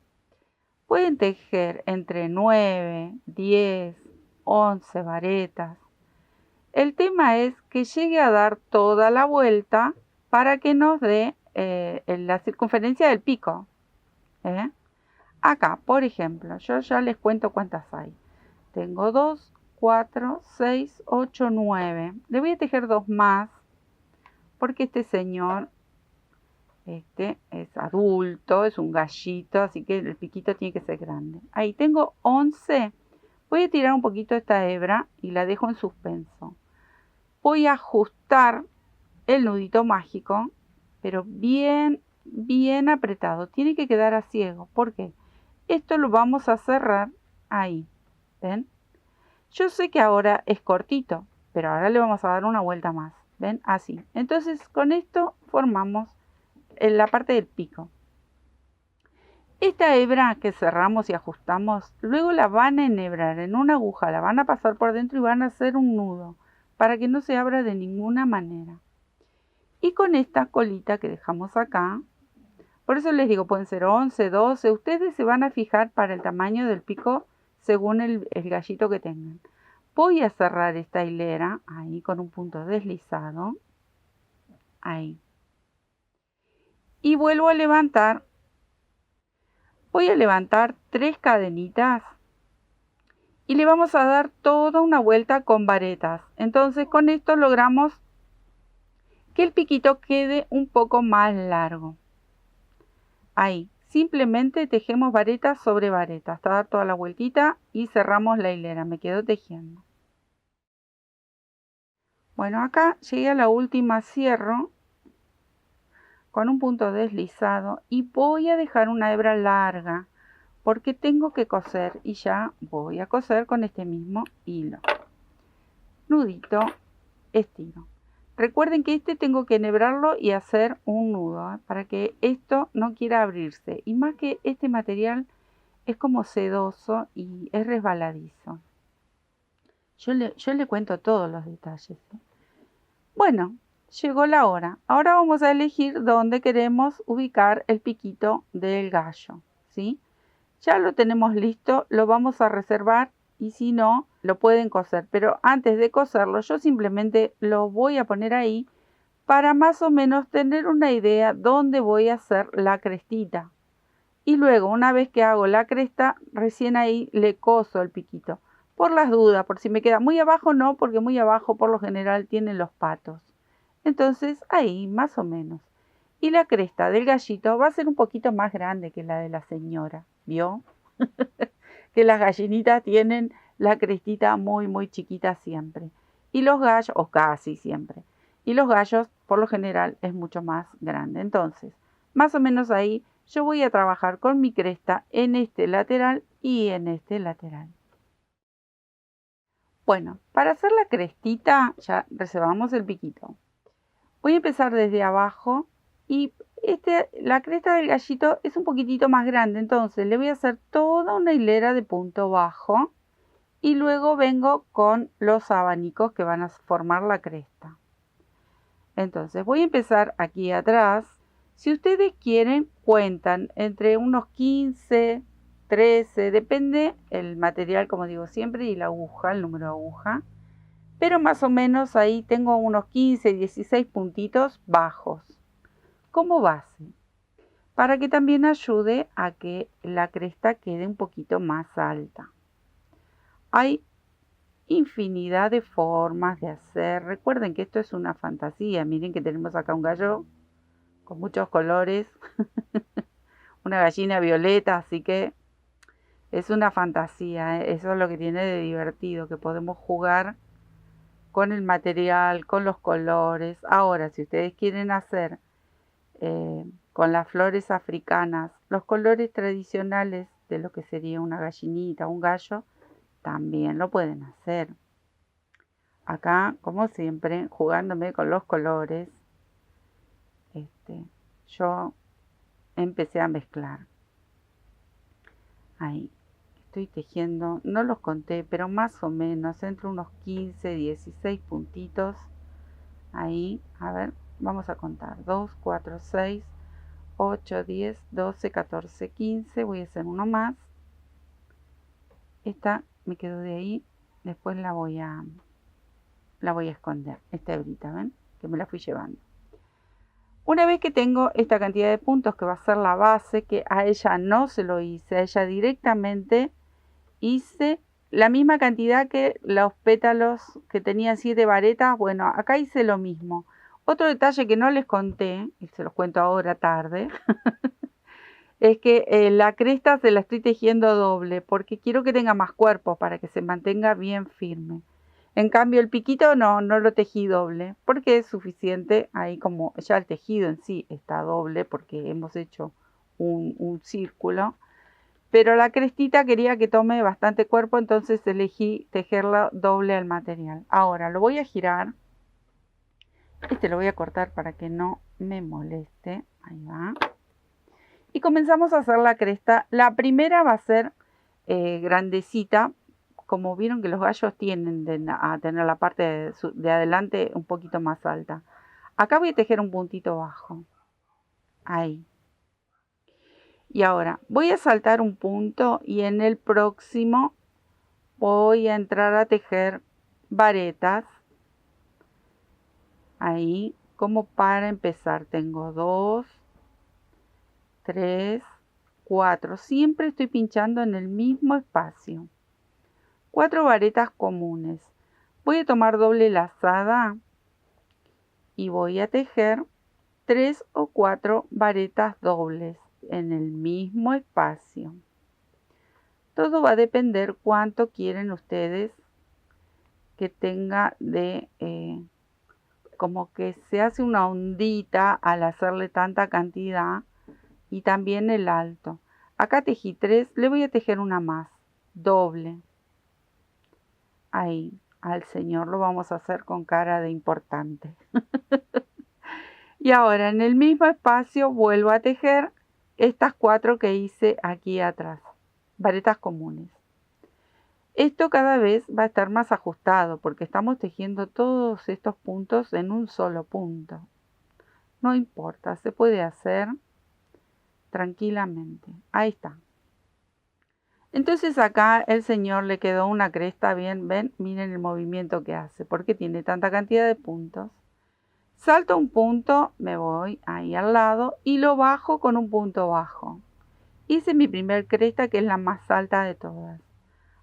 Pueden tejer entre 9, 10, 11 varetas. El tema es que llegue a dar toda la vuelta para que nos dé la circunferencia del pico. Acá, por ejemplo, yo ya les cuento cuántas hay. Tengo 2, 4, 6, 8, 9. Le voy a tejer 2 más porque este señor es adulto, es un gallito, así que el piquito tiene que ser grande. Ahí tengo 11. Voy a tirar un poquito esta hebra y la dejo en suspenso. Voy a ajustar el nudito mágico, pero bien, bien apretado. Tiene que quedar a ciego. ¿Por qué? Esto lo vamos a cerrar ahí. ¿Ven? Yo sé que ahora es cortito, pero ahora le vamos a dar una vuelta más. ¿Ven? Así. Entonces con esto formamos la parte del pico. Esta hebra que cerramos y ajustamos, luego la van a enhebrar en una aguja, la van a pasar por dentro y van a hacer un nudo para que no se abra de ninguna manera. Y con esta colita que dejamos acá, por eso les digo, pueden ser 11, 12, ustedes se van a fijar para el tamaño del pico según el gallito que tengan. Voy a cerrar esta hilera ahí con un punto deslizado, ahí. Y vuelvo a levantar, voy a levantar 3 cadenitas y le vamos a dar toda una vuelta con varetas. Entonces con esto logramos que el piquito quede un poco más largo. Ahí, simplemente tejemos vareta sobre vareta hasta dar toda la vueltita y cerramos la hilera. Me quedo tejiendo. Bueno, acá llegué a la última, cierro con un punto deslizado y voy a dejar una hebra larga porque tengo que coser y ya voy a coser con este mismo hilo. Nudito, estiro. Recuerden que tengo que enhebrarlo y hacer un nudo para que esto no quiera abrirse. Y más que este material es como sedoso y es resbaladizo. Yo le cuento todos los detalles. Bueno, llegó la hora. Ahora vamos a elegir dónde queremos ubicar el piquito del gallo, ¿sí? Ya lo tenemos listo, lo vamos a reservar y si no, lo pueden coser. Pero antes de coserlo, yo simplemente lo voy a poner ahí para más o menos tener una idea dónde voy a hacer la crestita. Y luego, una vez que hago la cresta, recién ahí le coso el piquito. Por las dudas, por si me queda muy abajo, no, porque muy abajo por lo general tienen los patos. Entonces, ahí, más o menos. Y la cresta del gallito va a ser un poquito más grande que la de la señora, ¿vio? Que las gallinitas tienen la crestita muy, muy chiquita siempre. Y los gallos, o casi siempre. Y los gallos, por lo general, es mucho más grande. Entonces, más o menos ahí, yo voy a trabajar con mi cresta en este lateral y en este lateral. Bueno, para hacer la crestita, ya reservamos el piquito. Voy a empezar desde abajo y la cresta del gallito es un poquitito más grande, entonces le voy a hacer toda una hilera de punto bajo y luego vengo con los abanicos que van a formar la cresta. Entonces voy a empezar aquí atrás. Si ustedes quieren, cuentan entre unos 15, 13, depende el material, como digo siempre, y la aguja, el número de aguja. Pero más o menos ahí tengo unos 15, 16 puntitos bajos. como base, para que también ayude a que la cresta quede un poquito más alta. Hay infinidad de formas de hacer. Recuerden que esto es una fantasía. Miren que tenemos acá un gallo con muchos colores, una gallina violeta, así que es una fantasía, ¿eh? Eso es lo que tiene de divertido, que podemos jugar con el material, con los colores. Ahora, si ustedes quieren hacer con las flores africanas los colores tradicionales de lo que sería una gallinita, un gallo, también lo pueden hacer. Acá, como siempre, jugándome con los colores, yo empecé a mezclar. Ahí estoy tejiendo, no los conté, pero más o menos entre unos 15, 16 puntitos. Ahí, a ver, vamos a contar. 2, 4, 6, 8, 10, 12, 14, 15. Voy a hacer uno más. Esta me quedó de ahí. Después la voy a esconder. Esta hebrita, ¿ven? Que me la fui llevando. Una vez que tengo esta cantidad de puntos que va a ser la base, que a ella no se lo hice, a ella directamente hice la misma cantidad que los pétalos que tenían 7 varetas. Bueno, acá hice lo mismo. Otro detalle que no les conté, y se los cuento ahora tarde, es que la cresta se la estoy tejiendo doble, porque quiero que tenga más cuerpo para que se mantenga bien firme. En cambio el piquito no lo tejí doble, porque es suficiente, ahí como ya el tejido en sí está doble, porque hemos hecho un círculo. Pero la crestita quería que tome bastante cuerpo, entonces elegí tejerla doble al material. Ahora lo voy a girar. Lo voy a cortar para que no me moleste. Ahí va. Y comenzamos a hacer la cresta. La primera va a ser grandecita. Como vieron que los gallos tienden a tener la parte de adelante un poquito más alta. Acá voy a tejer un puntito bajo. Ahí. Y ahora voy a saltar un punto y en el próximo voy a entrar a tejer varetas. Ahí, como para empezar, tengo 2, 3, 4. Siempre estoy pinchando en el mismo espacio. 4 varetas comunes. Voy a tomar doble lazada y voy a tejer 3 o 4 varetas dobles en el mismo espacio. Todo va a depender cuánto quieren ustedes que tenga de, como que se hace una ondita al hacerle tanta cantidad, y también el alto. Acá tejí 3, le voy a tejer una más, doble. Ahí, al señor lo vamos a hacer con cara de importante. Y ahora en el mismo espacio vuelvo a tejer estas 4 que hice aquí atrás, varetas comunes. Esto cada vez va a estar más ajustado porque estamos tejiendo todos estos puntos en un solo punto. No importa, se puede hacer tranquilamente. Ahí está. Entonces acá el señor le quedó una cresta bien, ven, miren el movimiento que hace, porque tiene tanta cantidad de puntos. Salto un punto, me voy ahí al lado y lo bajo con un punto bajo. Hice mi primer cresta, que es la más alta de todas.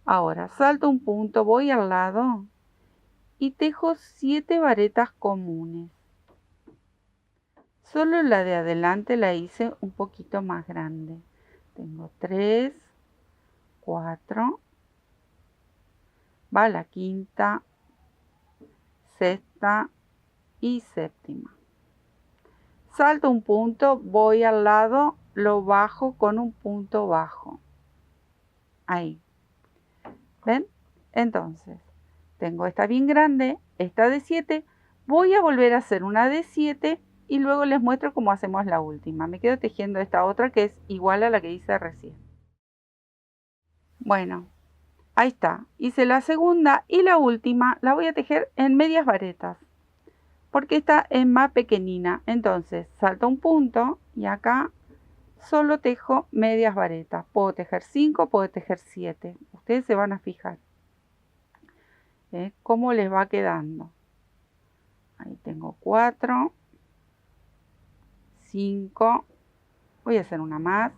Ahora salto un punto, voy al lado y tejo 7 varetas comunes. Solo la de adelante la hice un poquito más grande. Tengo 3, 4, va la quinta, sexta y séptima. Salto un punto, voy al lado, lo bajo con un punto bajo. Ahí. ¿Ven? Entonces, tengo esta bien grande, esta de 7. Voy a volver a hacer una de 7 y luego les muestro cómo hacemos la última. Me quedo tejiendo esta otra que es igual a la que hice recién. Bueno, ahí está. Hice la segunda y la última la voy a tejer en medias varetas, porque esta es más pequeñina. Entonces salto un punto y acá solo tejo medias varetas. Puedo tejer 5, puedo tejer 7. Ustedes se van a fijar cómo les va quedando. Ahí tengo 4, 5, voy a hacer una más,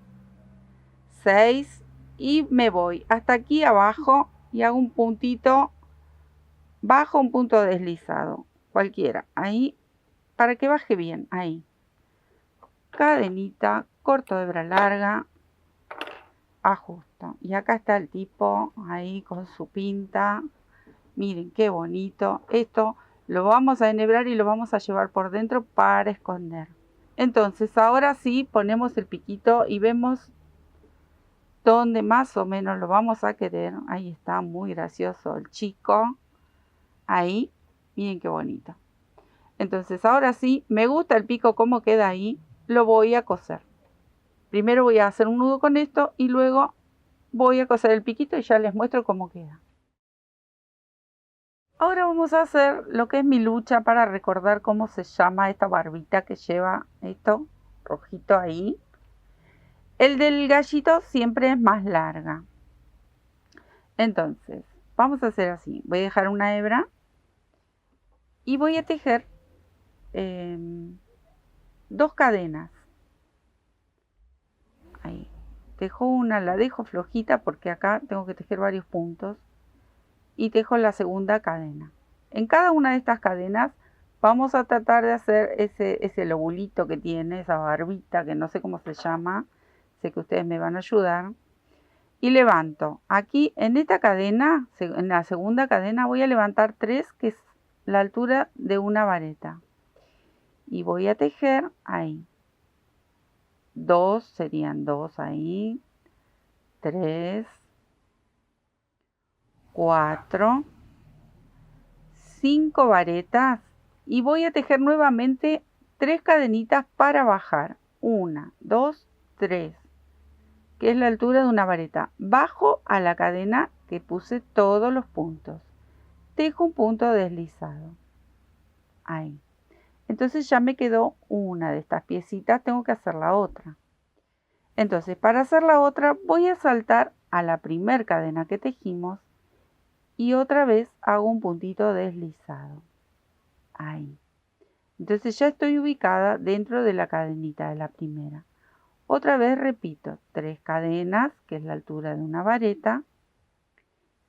6 y me voy hasta aquí abajo y hago un puntito bajo, un punto deslizado, cualquiera, ahí, para que baje bien, ahí. Cadenita, corto hebra larga, ajusto. Y acá está el tipo, ahí con su pinta. Miren qué bonito. Esto lo vamos a enhebrar y lo vamos a llevar por dentro para esconder. Entonces ahora sí ponemos el piquito y vemos dónde más o menos lo vamos a querer. Ahí está, muy gracioso el chico. Ahí, miren qué bonito. Entonces ahora sí, me gusta el pico como queda ahí, lo voy a coser. Primero voy a hacer un nudo con esto y luego voy a coser el piquito y ya les muestro cómo queda. Ahora vamos a hacer lo que es mi lucha para recordar cómo se llama esta barbita que lleva esto rojito ahí. El del gallito siempre es más larga. Entonces, vamos a hacer así. Voy a dejar una hebra y voy a tejer 2 cadenas. Ahí. Tejo una, la dejo flojita porque acá tengo que tejer varios puntos. Y tejo la segunda cadena. En cada una de estas cadenas vamos a tratar de hacer ese lobulito que tiene, esa barbita que no sé cómo se llama. Sé que ustedes me van a ayudar. Y levanto. Aquí en esta cadena, en la segunda cadena, voy a levantar 3, que es la altura de una vareta. Y voy a tejer ahí. 2, serían 2 ahí. 3, 4, 5 varetas. Y voy a tejer nuevamente 3 cadenitas para bajar. 1, 2, 3. Que es la altura de una vareta. Bajo a la cadena que puse todos los puntos. Tejo un punto deslizado. Ahí. Entonces ya me quedó una de estas piecitas. Tengo que hacer la otra. Entonces para hacer la otra voy a saltar a la primer cadena que tejimos. Y otra vez hago un puntito deslizado. Ahí. Entonces ya estoy ubicada dentro de la cadenita de la primera. Otra vez repito, 3 cadenas, que es la altura de una vareta,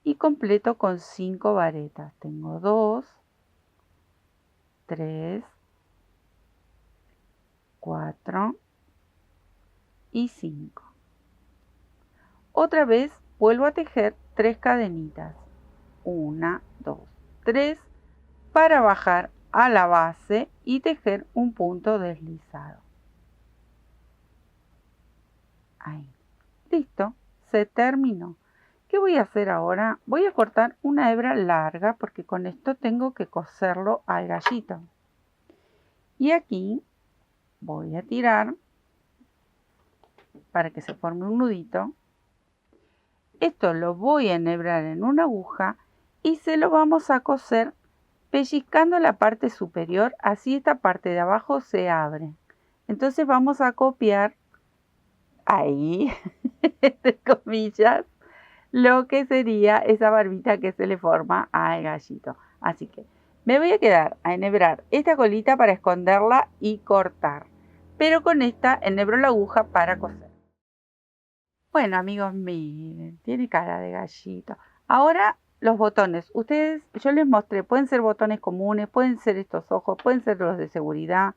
y completo con 5 varetas. Tengo 2, 3, 4 y 5. Otra vez vuelvo a tejer 3 cadenitas. 1, 2, 3 para bajar a la base y tejer un punto deslizado. Ahí. Listo, se terminó. ¿Qué voy a hacer ahora? Voy a cortar una hebra larga porque con esto tengo que coserlo al gallito. Y aquí voy a tirar para que se forme un nudito. Esto lo voy a enhebrar en una aguja y se lo vamos a coser pellizcando la parte superior, así esta parte de abajo se abre. Entonces vamos a copiar ahí, entre comillas, lo que sería esa barbita que se le forma al gallito. Así que me voy a quedar a enhebrar esta colita para esconderla y cortar. Pero con esta enhebro la aguja para coser. Bueno, amigos, miren, tiene cara de gallito. Ahora los botones. Ustedes, yo les mostré, pueden ser botones comunes, pueden ser estos ojos, pueden ser los de seguridad,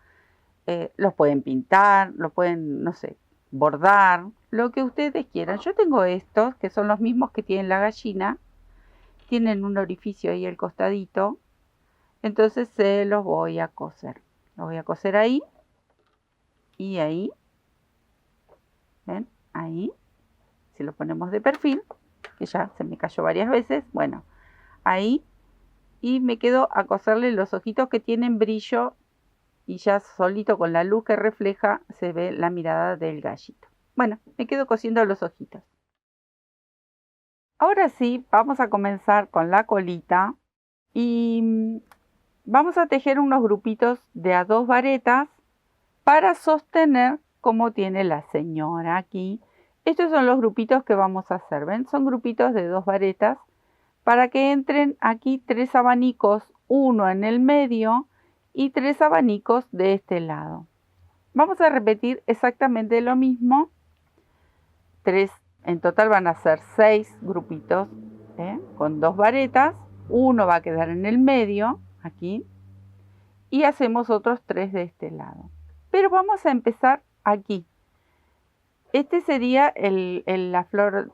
los pueden pintar, los pueden, no sé, bordar, lo que ustedes quieran. Yo tengo estos, que son los mismos que tiene la gallina. Tienen un orificio ahí al costadito. Entonces se los voy a coser. Los voy a coser ahí. Y ahí. ¿Ven? Ahí. Si lo ponemos de perfil, que ya se me cayó varias veces. Bueno, ahí. Y me quedo a coserle los ojitos que tienen brillo. Y ya solito con la luz que refleja se ve la mirada del gallito. Bueno, me quedo cosiendo los ojitos. Ahora sí, vamos a comenzar con la colita y vamos a tejer unos grupitos de a 2 varetas para sostener como tiene la señora aquí. Estos son los grupitos que vamos a hacer, ¿ven? Son grupitos de 2 varetas para que entren aquí 3 abanicos, uno en el medio y 3 abanicos de este lado. Vamos a repetir exactamente lo mismo. En total van a ser 6 grupitos con 2 varetas. Uno va a quedar en el medio, aquí. Y hacemos otros 3 de este lado. Pero vamos a empezar aquí. Este sería la flor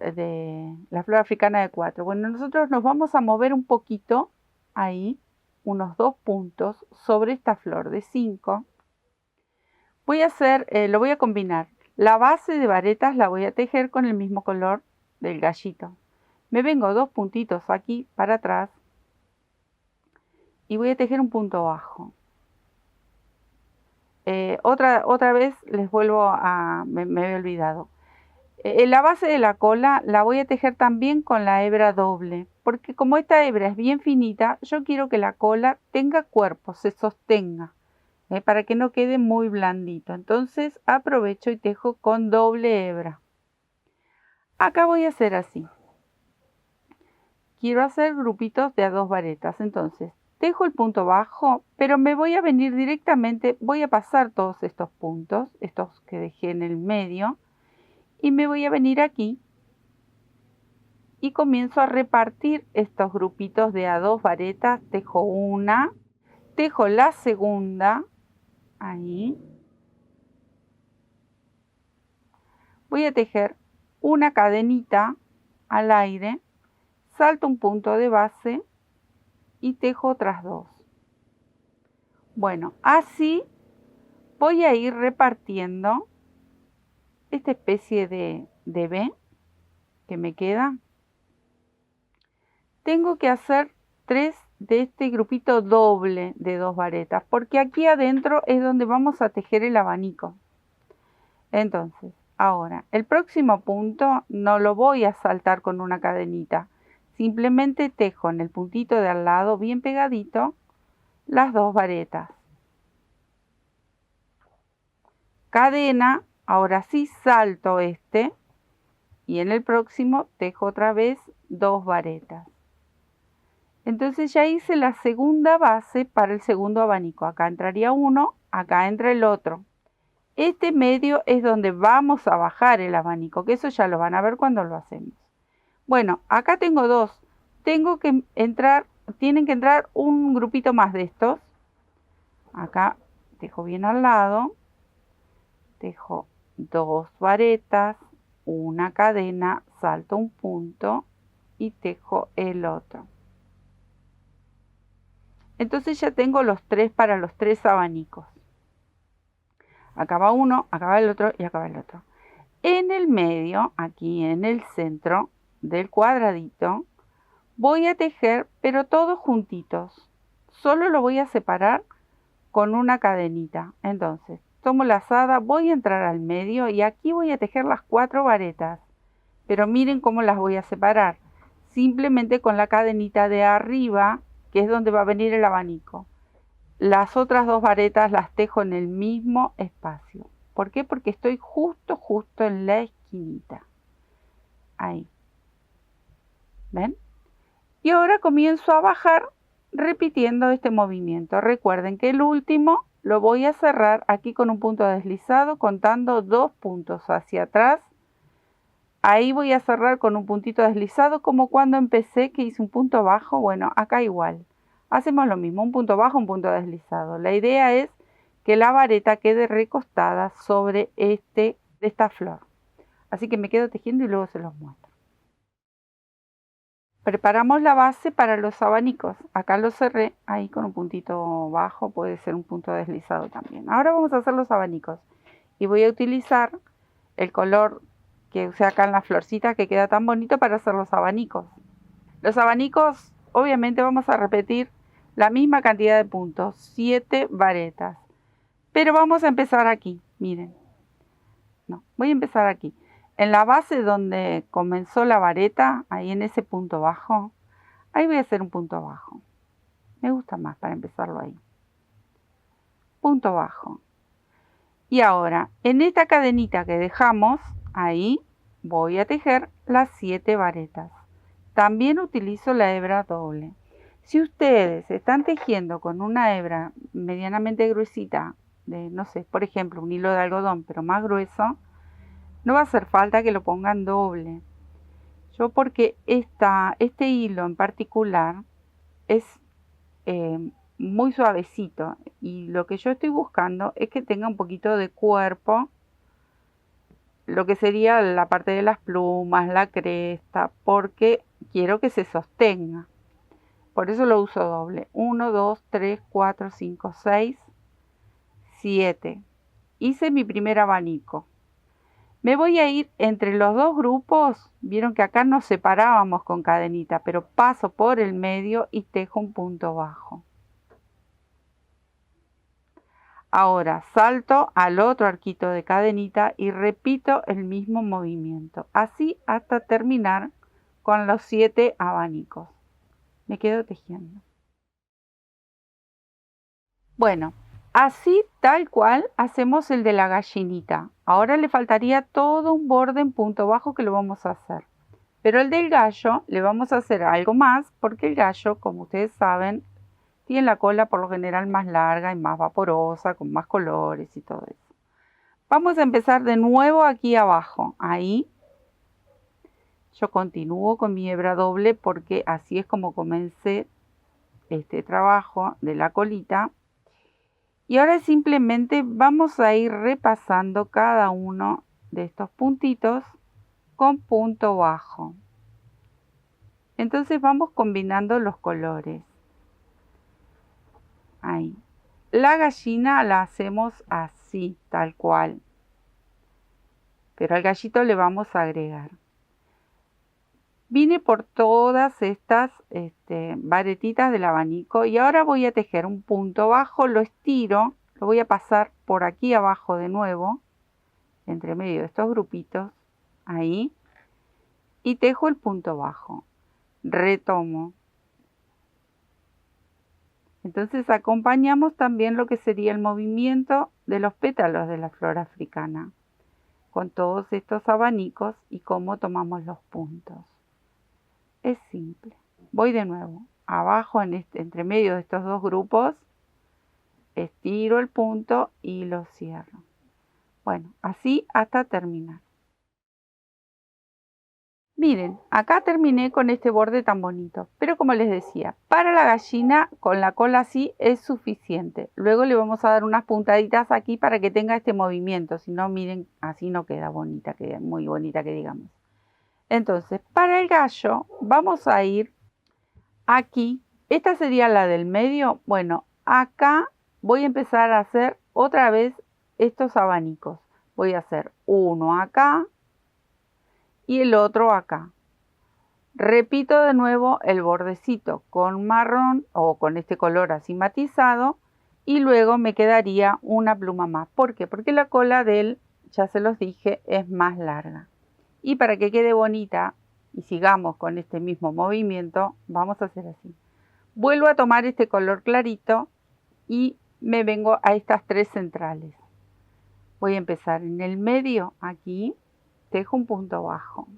africana de 4. Bueno, nosotros nos vamos a mover un poquito ahí, unos 2 puntos sobre esta flor de 5. Lo voy a combinar. La base de varetas la voy a tejer con el mismo color del gallito. Me vengo 2 puntitos aquí para atrás y voy a tejer un punto bajo. Otra vez les vuelvo a... me había olvidado. La base de la cola la voy a tejer también con la hebra doble, porque como esta hebra es bien finita, yo quiero que la cola tenga cuerpo, se sostenga, para que no quede muy blandito. Entonces aprovecho y tejo con doble hebra. Acá voy a hacer así. Quiero hacer grupitos de a 2 varetas, entonces tejo el punto bajo, pero me voy a venir directamente, voy a pasar todos estos puntos, estos que dejé en el medio, y me voy a venir aquí y comienzo a repartir estos grupitos de a 2 varetas. Tejo una, tejo la segunda, ahí. Voy a tejer una cadenita al aire, salto un punto de base y tejo otras 2. Bueno, así voy a ir repartiendo esta especie de V que me queda. Tengo que hacer 3 de este grupito doble de 2 varetas, porque aquí adentro es donde vamos a tejer el abanico. Entonces, ahora, el próximo punto no lo voy a saltar con una cadenita, simplemente tejo en el puntito de al lado, bien pegadito, las 2 varetas. Cadena, ahora sí salto este, y en el próximo tejo otra vez 2 varetas. Entonces ya hice la segunda base para el segundo abanico. Acá entraría uno, acá entra el otro. Este medio es donde vamos a bajar el abanico, que eso ya lo van a ver cuando lo hacemos. Bueno, acá tengo 2. Tienen que entrar un grupito más de estos. Acá tejo bien al lado. Tejo 2 varetas, una cadena, salto un punto y tejo el otro. Entonces ya tengo los 3 para los 3 abanicos. Acá va uno, acá va el otro y acá va el otro. En el medio, aquí en el centro del cuadradito, voy a tejer, pero todos juntitos. Solo lo voy a separar con una cadenita. Entonces, tomo la lazada, voy a entrar al medio y aquí voy a tejer las 4 varetas. Pero miren cómo las voy a separar. Simplemente con la cadenita de arriba, que es donde va a venir el abanico. Las otras 2 varetas las tejo en el mismo espacio. ¿Por qué? Porque estoy justo en la esquinita. Ahí. ¿Ven? Y ahora comienzo a bajar repitiendo este movimiento. Recuerden que el último lo voy a cerrar aquí con un punto deslizado, contando 2 puntos hacia atrás. Ahí voy a cerrar con un puntito deslizado, como cuando empecé que hice un punto bajo. Bueno, acá igual. Hacemos lo mismo, un punto bajo, un punto deslizado. La idea es que la vareta quede recostada sobre esta flor. Así que me quedo tejiendo y luego se los muestro. Preparamos la base para los abanicos. Acá lo cerré ahí con un puntito bajo, puede ser un punto deslizado también. Ahora vamos a hacer los abanicos. Y voy a utilizar el color que usé acá en la florcita, que queda tan bonito para hacer los abanicos. Los abanicos, obviamente vamos a repetir la misma cantidad de puntos, 7 varetas. Pero vamos a empezar aquí, miren. No, voy a empezar aquí. En la base donde comenzó la vareta, ahí en ese punto bajo, ahí voy a hacer un punto bajo. Me gusta más para empezarlo ahí. Punto bajo. Y ahora, en esta cadenita que dejamos, ahí voy a tejer las 7 varetas. También utilizo la hebra doble. Si ustedes están tejiendo con una hebra medianamente gruesita no sé, por ejemplo, un hilo de algodón, pero más grueso, no va a hacer falta que lo pongan doble. Yo porque este hilo en particular es muy suavecito y lo que yo estoy buscando es que tenga un poquito de cuerpo, lo que sería la parte de las plumas, la cresta, porque quiero que se sostenga. Por eso lo uso doble. 1, 2, 3, 4, 5, 6, 7. Hice mi primer abanico. Me voy a ir entre los dos grupos. Vieron que acá nos separábamos con cadenita, pero paso por el medio y tejo un punto bajo. Ahora salto al otro arquito de cadenita y repito el mismo movimiento, así hasta terminar con los 7 abanicos. Me quedo tejiendo. Bueno, así tal cual hacemos el de la gallinita. Ahora le faltaría todo un borde en punto bajo que lo vamos a hacer. Pero el del gallo le vamos a hacer algo más porque el gallo, como ustedes saben, tiene la cola por lo general más larga y más vaporosa, con más colores y todo eso. Vamos a empezar de nuevo aquí abajo. Ahí yo continúo con mi hebra doble porque así es como comencé este trabajo de la colita. Y ahora simplemente vamos a ir repasando cada uno de estos puntitos con punto bajo. Entonces vamos combinando los colores. Ahí. La gallina la hacemos así, tal cual. Pero al gallito le vamos a agregar. Vine por todas estas varetitas del abanico y ahora voy a tejer un punto bajo, lo estiro, lo voy a pasar por aquí abajo de nuevo, entre medio de estos grupitos, ahí, y tejo el punto bajo. Retomo. Entonces acompañamos también lo que sería el movimiento de los pétalos de la flor africana, con todos estos abanicos y cómo tomamos los puntos. Es simple. Voy de nuevo, abajo entre medio de estos dos grupos, estiro el punto y lo cierro. Bueno, así hasta terminar. Miren, acá terminé con este borde tan bonito, pero como les decía, para la gallina con la cola así es suficiente. Luego le vamos a dar unas puntaditas aquí para que tenga este movimiento, si no, miren, así no queda bonita, queda muy bonita que digamos. Entonces, para el gallo vamos a ir aquí, esta sería la del medio. Bueno, acá voy a empezar a hacer otra vez estos abanicos. Voy a hacer uno acá y el otro acá. Repito de nuevo el bordecito con marrón o con este color así matizado y luego me quedaría una pluma más. ¿Por qué? Porque la cola de él, ya se los dije, es más larga. Y para que quede bonita y sigamos con este mismo movimiento, vamos a hacer así. Vuelvo a tomar este color clarito y me vengo a estas 3 centrales. Voy a empezar en el medio, aquí, tejo un punto bajo.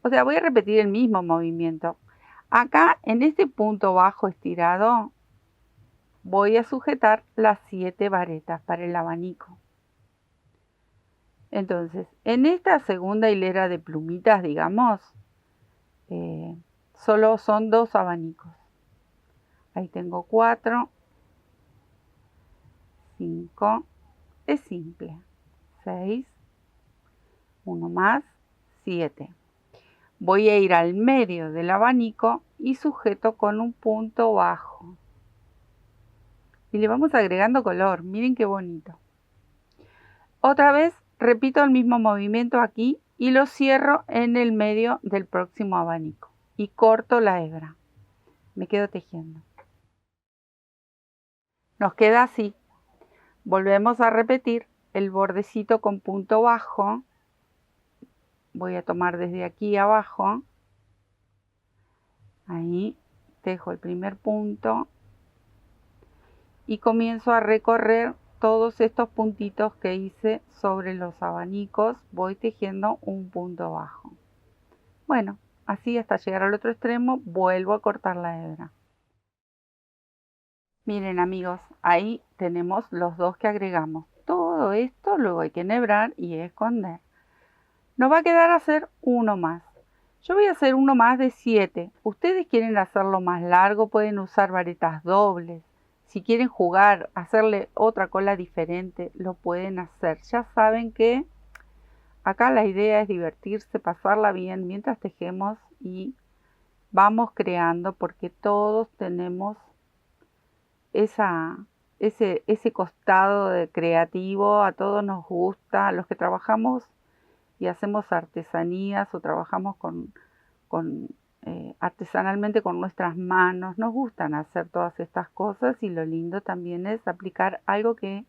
O sea, voy a repetir el mismo movimiento. Acá, en este punto bajo estirado, voy a sujetar las 7 varetas para el abanico. Entonces, en esta segunda hilera de plumitas, digamos, solo son 2 abanicos. Ahí tengo 4, 5, es simple, 6, uno más, 7. Voy a ir al medio del abanico y sujeto con un punto bajo. Y le vamos agregando color, miren qué bonito. Otra vez repito el mismo movimiento aquí y lo cierro en el medio del próximo abanico. Y corto la hebra. Me quedo tejiendo. Nos queda así. Volvemos a repetir el bordecito con punto bajo. Voy a tomar desde aquí abajo. Ahí tejo el primer punto. Y comienzo a recorrer todos estos puntitos que hice sobre los abanicos. Voy tejiendo un punto bajo. Bueno, así hasta llegar al otro extremo vuelvo a cortar la hebra. Miren amigos, ahí tenemos los dos que agregamos. Todo esto luego hay que enhebrar y esconder. Nos va a quedar hacer uno más. Yo voy a hacer uno más de 7. Ustedes quieren hacerlo más largo, pueden usar varetas dobles. Si quieren jugar, hacerle otra cola diferente, lo pueden hacer. Ya saben que acá la idea es divertirse, pasarla bien mientras tejemos y vamos creando, porque todos tenemos ese costado de creativo, a todos nos gusta, a los que trabajamos y hacemos artesanías o trabajamos artesanalmente con nuestras manos, nos gustan hacer todas estas cosas y lo lindo también es aplicar algo que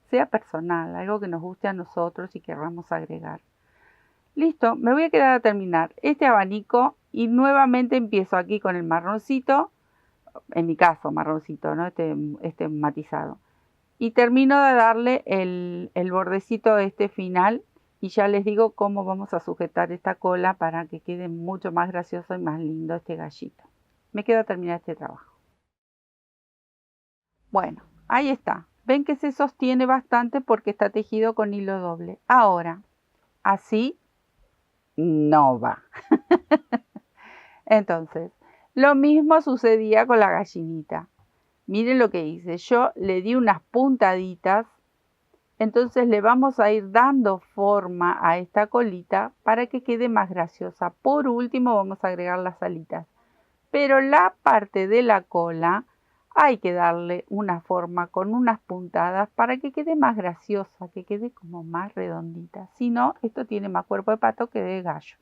sea personal, algo que nos guste a nosotros y querramos agregar. Listo, me voy a quedar a terminar este abanico y nuevamente empiezo aquí con el marroncito, en mi caso marroncito, ¿no? Este matizado. Y termino de darle el bordecito este final y ya les digo cómo vamos a sujetar esta cola para que quede mucho más gracioso y más lindo este gallito. Me quedo a terminar este trabajo. Bueno, ahí está. Ven que se sostiene bastante porque está tejido con hilo doble. Ahora, así no va. Entonces, lo mismo sucedía con la gallinita. Miren lo que hice. Yo le di unas puntaditas. Entonces le vamos a ir dando forma a esta colita para que quede más graciosa. Por último vamos a agregar las alitas. Pero la parte de la cola hay que darle una forma con unas puntadas para que quede más graciosa, que quede como más redondita. Si no, esto tiene más cuerpo de pato que de gallo.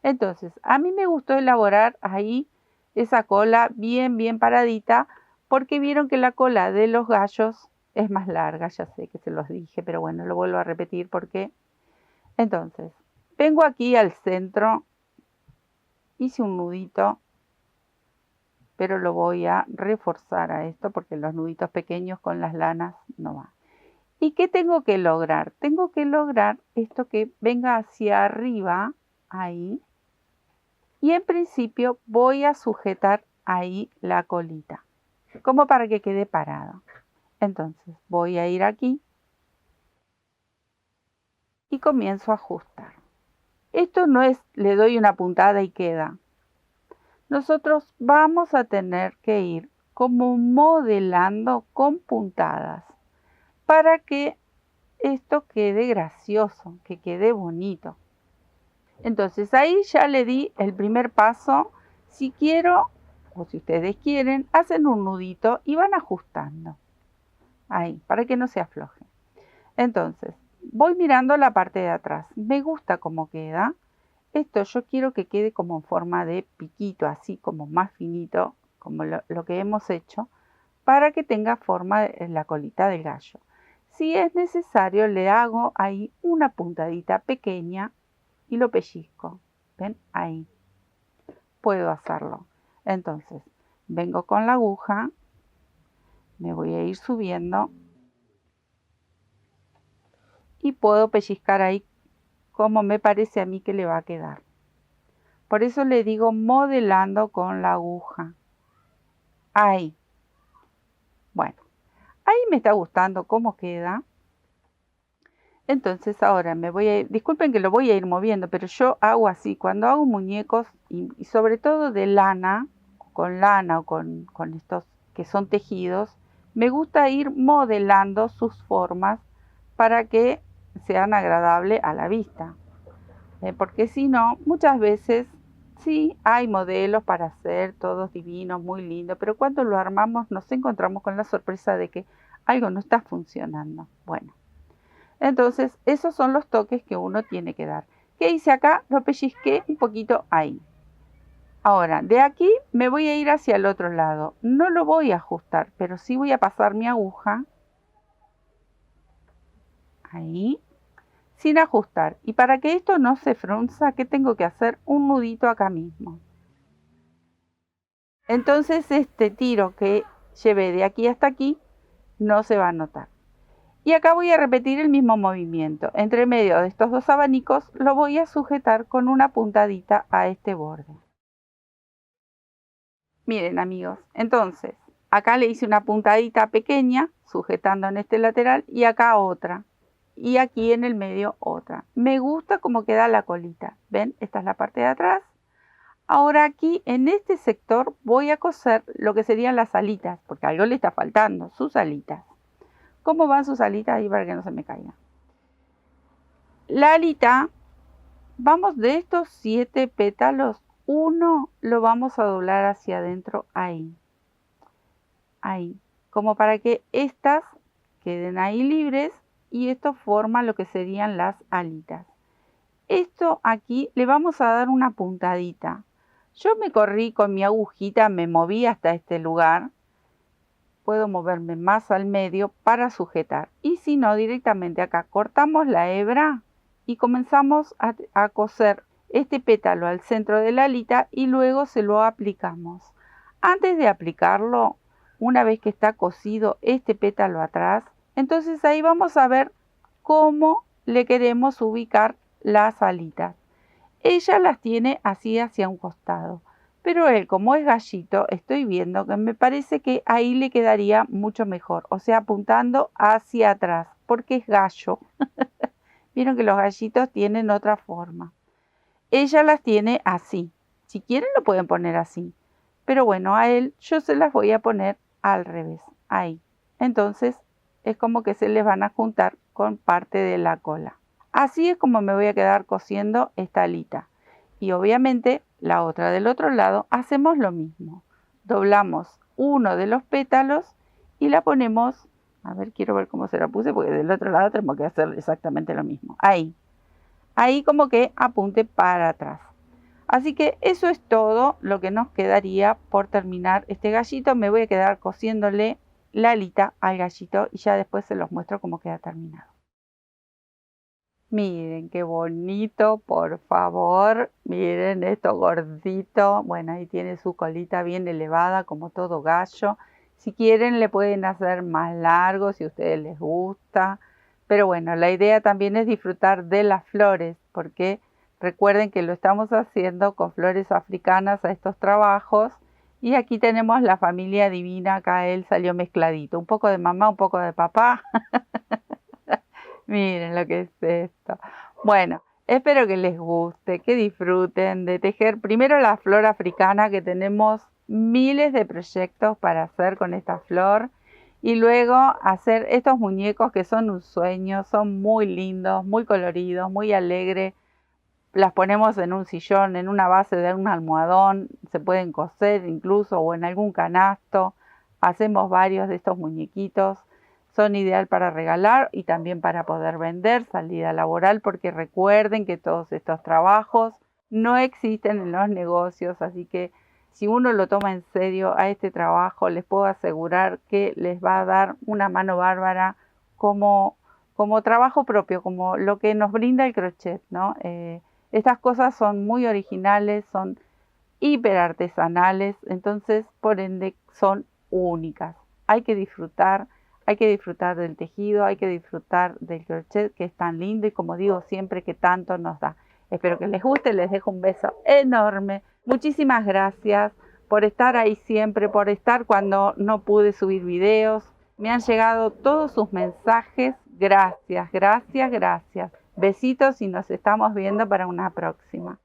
Entonces, a mí me gustó elaborar ahí esa cola bien paradita porque vieron que la cola de los gallos es más larga, ya sé que se los dije, pero bueno, lo vuelvo a repetir porque... Entonces, vengo aquí al centro, hice un nudito, pero lo voy a reforzar a esto porque los nuditos pequeños con las lanas no van. ¿Y qué tengo que lograr? Tengo que lograr esto que venga hacia arriba, ahí, y en principio voy a sujetar ahí la colita, como para que quede parado. Entonces voy a ir aquí y comienzo a ajustar. Esto no es le doy una puntada y queda. Nosotros vamos a tener que ir como modelando con puntadas para que esto quede gracioso, que quede bonito. Entonces ahí ya le di el primer paso. Si quiero o si ustedes quieren, hacen un nudito y van ajustando. Ahí, para que no se afloje. Entonces, voy mirando la parte de atrás. Me gusta cómo queda. Esto yo quiero que quede como en forma de piquito, así como más finito, como lo que hemos hecho, para que tenga forma de la colita del gallo. Si es necesario, le hago ahí una puntadita pequeña y lo pellizco. ¿Ven? Ahí. Puedo hacerlo. Entonces, vengo con la aguja, me voy a ir subiendo y puedo pellizcar ahí como me parece a mí que le va a quedar. Por eso le digo modelando con la aguja. Ahí. Bueno, ahí me está gustando cómo queda. Entonces ahora me voy a ir, disculpen que lo voy a ir moviendo, pero yo hago así, cuando hago muñecos y sobre todo de lana o con estos que son tejidos, me gusta ir modelando sus formas para que sean agradables a la vista. Porque si no, muchas veces sí hay modelos para hacer todos divinos, muy lindos, pero cuando lo armamos nos encontramos con la sorpresa de que algo no está funcionando. Bueno, entonces esos son los toques que uno tiene que dar. ¿Qué hice acá? Lo pellizqué un poquito ahí. Ahora, de aquí me voy a ir hacia el otro lado. No lo voy a ajustar, pero sí voy a pasar mi aguja ahí, sin ajustar. Y para que esto no se frunza, ¿qué tengo que hacer? Un nudito acá mismo. Entonces este tiro que llevé de aquí hasta aquí no se va a notar. Y acá voy a repetir el mismo movimiento. Entre medio de estos dos abanicos lo voy a sujetar con una puntadita a este borde. Miren amigos, entonces Acá le hice una puntadita pequeña, sujetando en este lateral, y acá otra. Y aquí en el medio otra. Me gusta cómo queda la colita. ¿Ven? Esta es la parte de atrás. Ahora aquí en este sector voy a coser lo que serían las alitas, porque algo le está faltando, sus alitas. ¿Cómo van sus alitas? Ahí para que no se me caiga. La alita, vamos de estos 7 pétalos, uno lo vamos a doblar hacia adentro ahí. Ahí. Como para que estas queden ahí libres y esto forma lo que serían las alitas. Esto aquí le vamos a dar una puntadita. Yo me corrí con mi agujita, me moví hasta este lugar. Puedo moverme más al medio para sujetar. Y si no, directamente acá cortamos la hebra y comenzamos a coser este pétalo al centro de la alita y luego se lo aplicamos. Antes de aplicarlo, una vez que está cosido este pétalo atrás, entonces ahí vamos a ver cómo le queremos ubicar las alitas. Ella las tiene así hacia un costado, pero él, como es gallito, estoy viendo que me parece que ahí le quedaría mucho mejor, o sea, apuntando hacia atrás, porque es gallo. Vieron que los gallitos tienen otra forma. Ella las tiene así. Si quieren lo pueden poner así, pero bueno, a él yo se las voy a poner al revés, ahí. Entonces es como que se les van a juntar con parte de la cola. Así es como me voy a quedar cosiendo esta alita. Y obviamente la otra del otro lado hacemos lo mismo. Doblamos uno de los pétalos y la ponemos, a ver, quiero ver cómo se la puse porque del otro lado tenemos que hacer exactamente lo mismo. Ahí. Ahí como que apunte para atrás. Así que eso es todo lo que nos quedaría por terminar este gallito. Me voy a quedar cosiéndole la alita al gallito y ya después se los muestro cómo queda terminado. Miren qué bonito, por favor. Miren esto gordito. Bueno, ahí tiene su colita bien elevada como todo gallo. Si quieren le pueden hacer más largo si a ustedes les gusta. Pero bueno, la idea también es disfrutar de las flores porque recuerden que lo estamos haciendo con flores africanas a estos trabajos. Y aquí tenemos la familia divina. Acá él salió mezcladito. Un poco de mamá, un poco de papá. Miren lo que es esto. Bueno, espero que les guste, que disfruten de tejer primero la flor africana, que tenemos miles de proyectos para hacer con esta flor. Y luego hacer estos muñecos que son un sueño, son muy lindos, muy coloridos, muy alegres. Las ponemos en un sillón, en una base de un almohadón, se pueden coser incluso o en algún canasto. Hacemos varios de estos muñequitos. Son ideal para regalar y también para poder vender, salida laboral, porque recuerden que todos estos trabajos no existen en los negocios, así que si uno lo toma en serio a este trabajo, les puedo asegurar que les va a dar una mano bárbara como trabajo propio, como lo que nos brinda el crochet, ¿no? Estas cosas son muy originales, son hiper artesanales, entonces por ende son únicas. Hay que disfrutar del tejido, hay que disfrutar del crochet que es tan lindo y como digo siempre que tanto nos da. Espero que les guste, les dejo un beso enorme. Muchísimas gracias por estar ahí siempre, por estar cuando no pude subir videos. Me han llegado todos sus mensajes. Gracias, gracias, gracias. Besitos y nos estamos viendo para una próxima.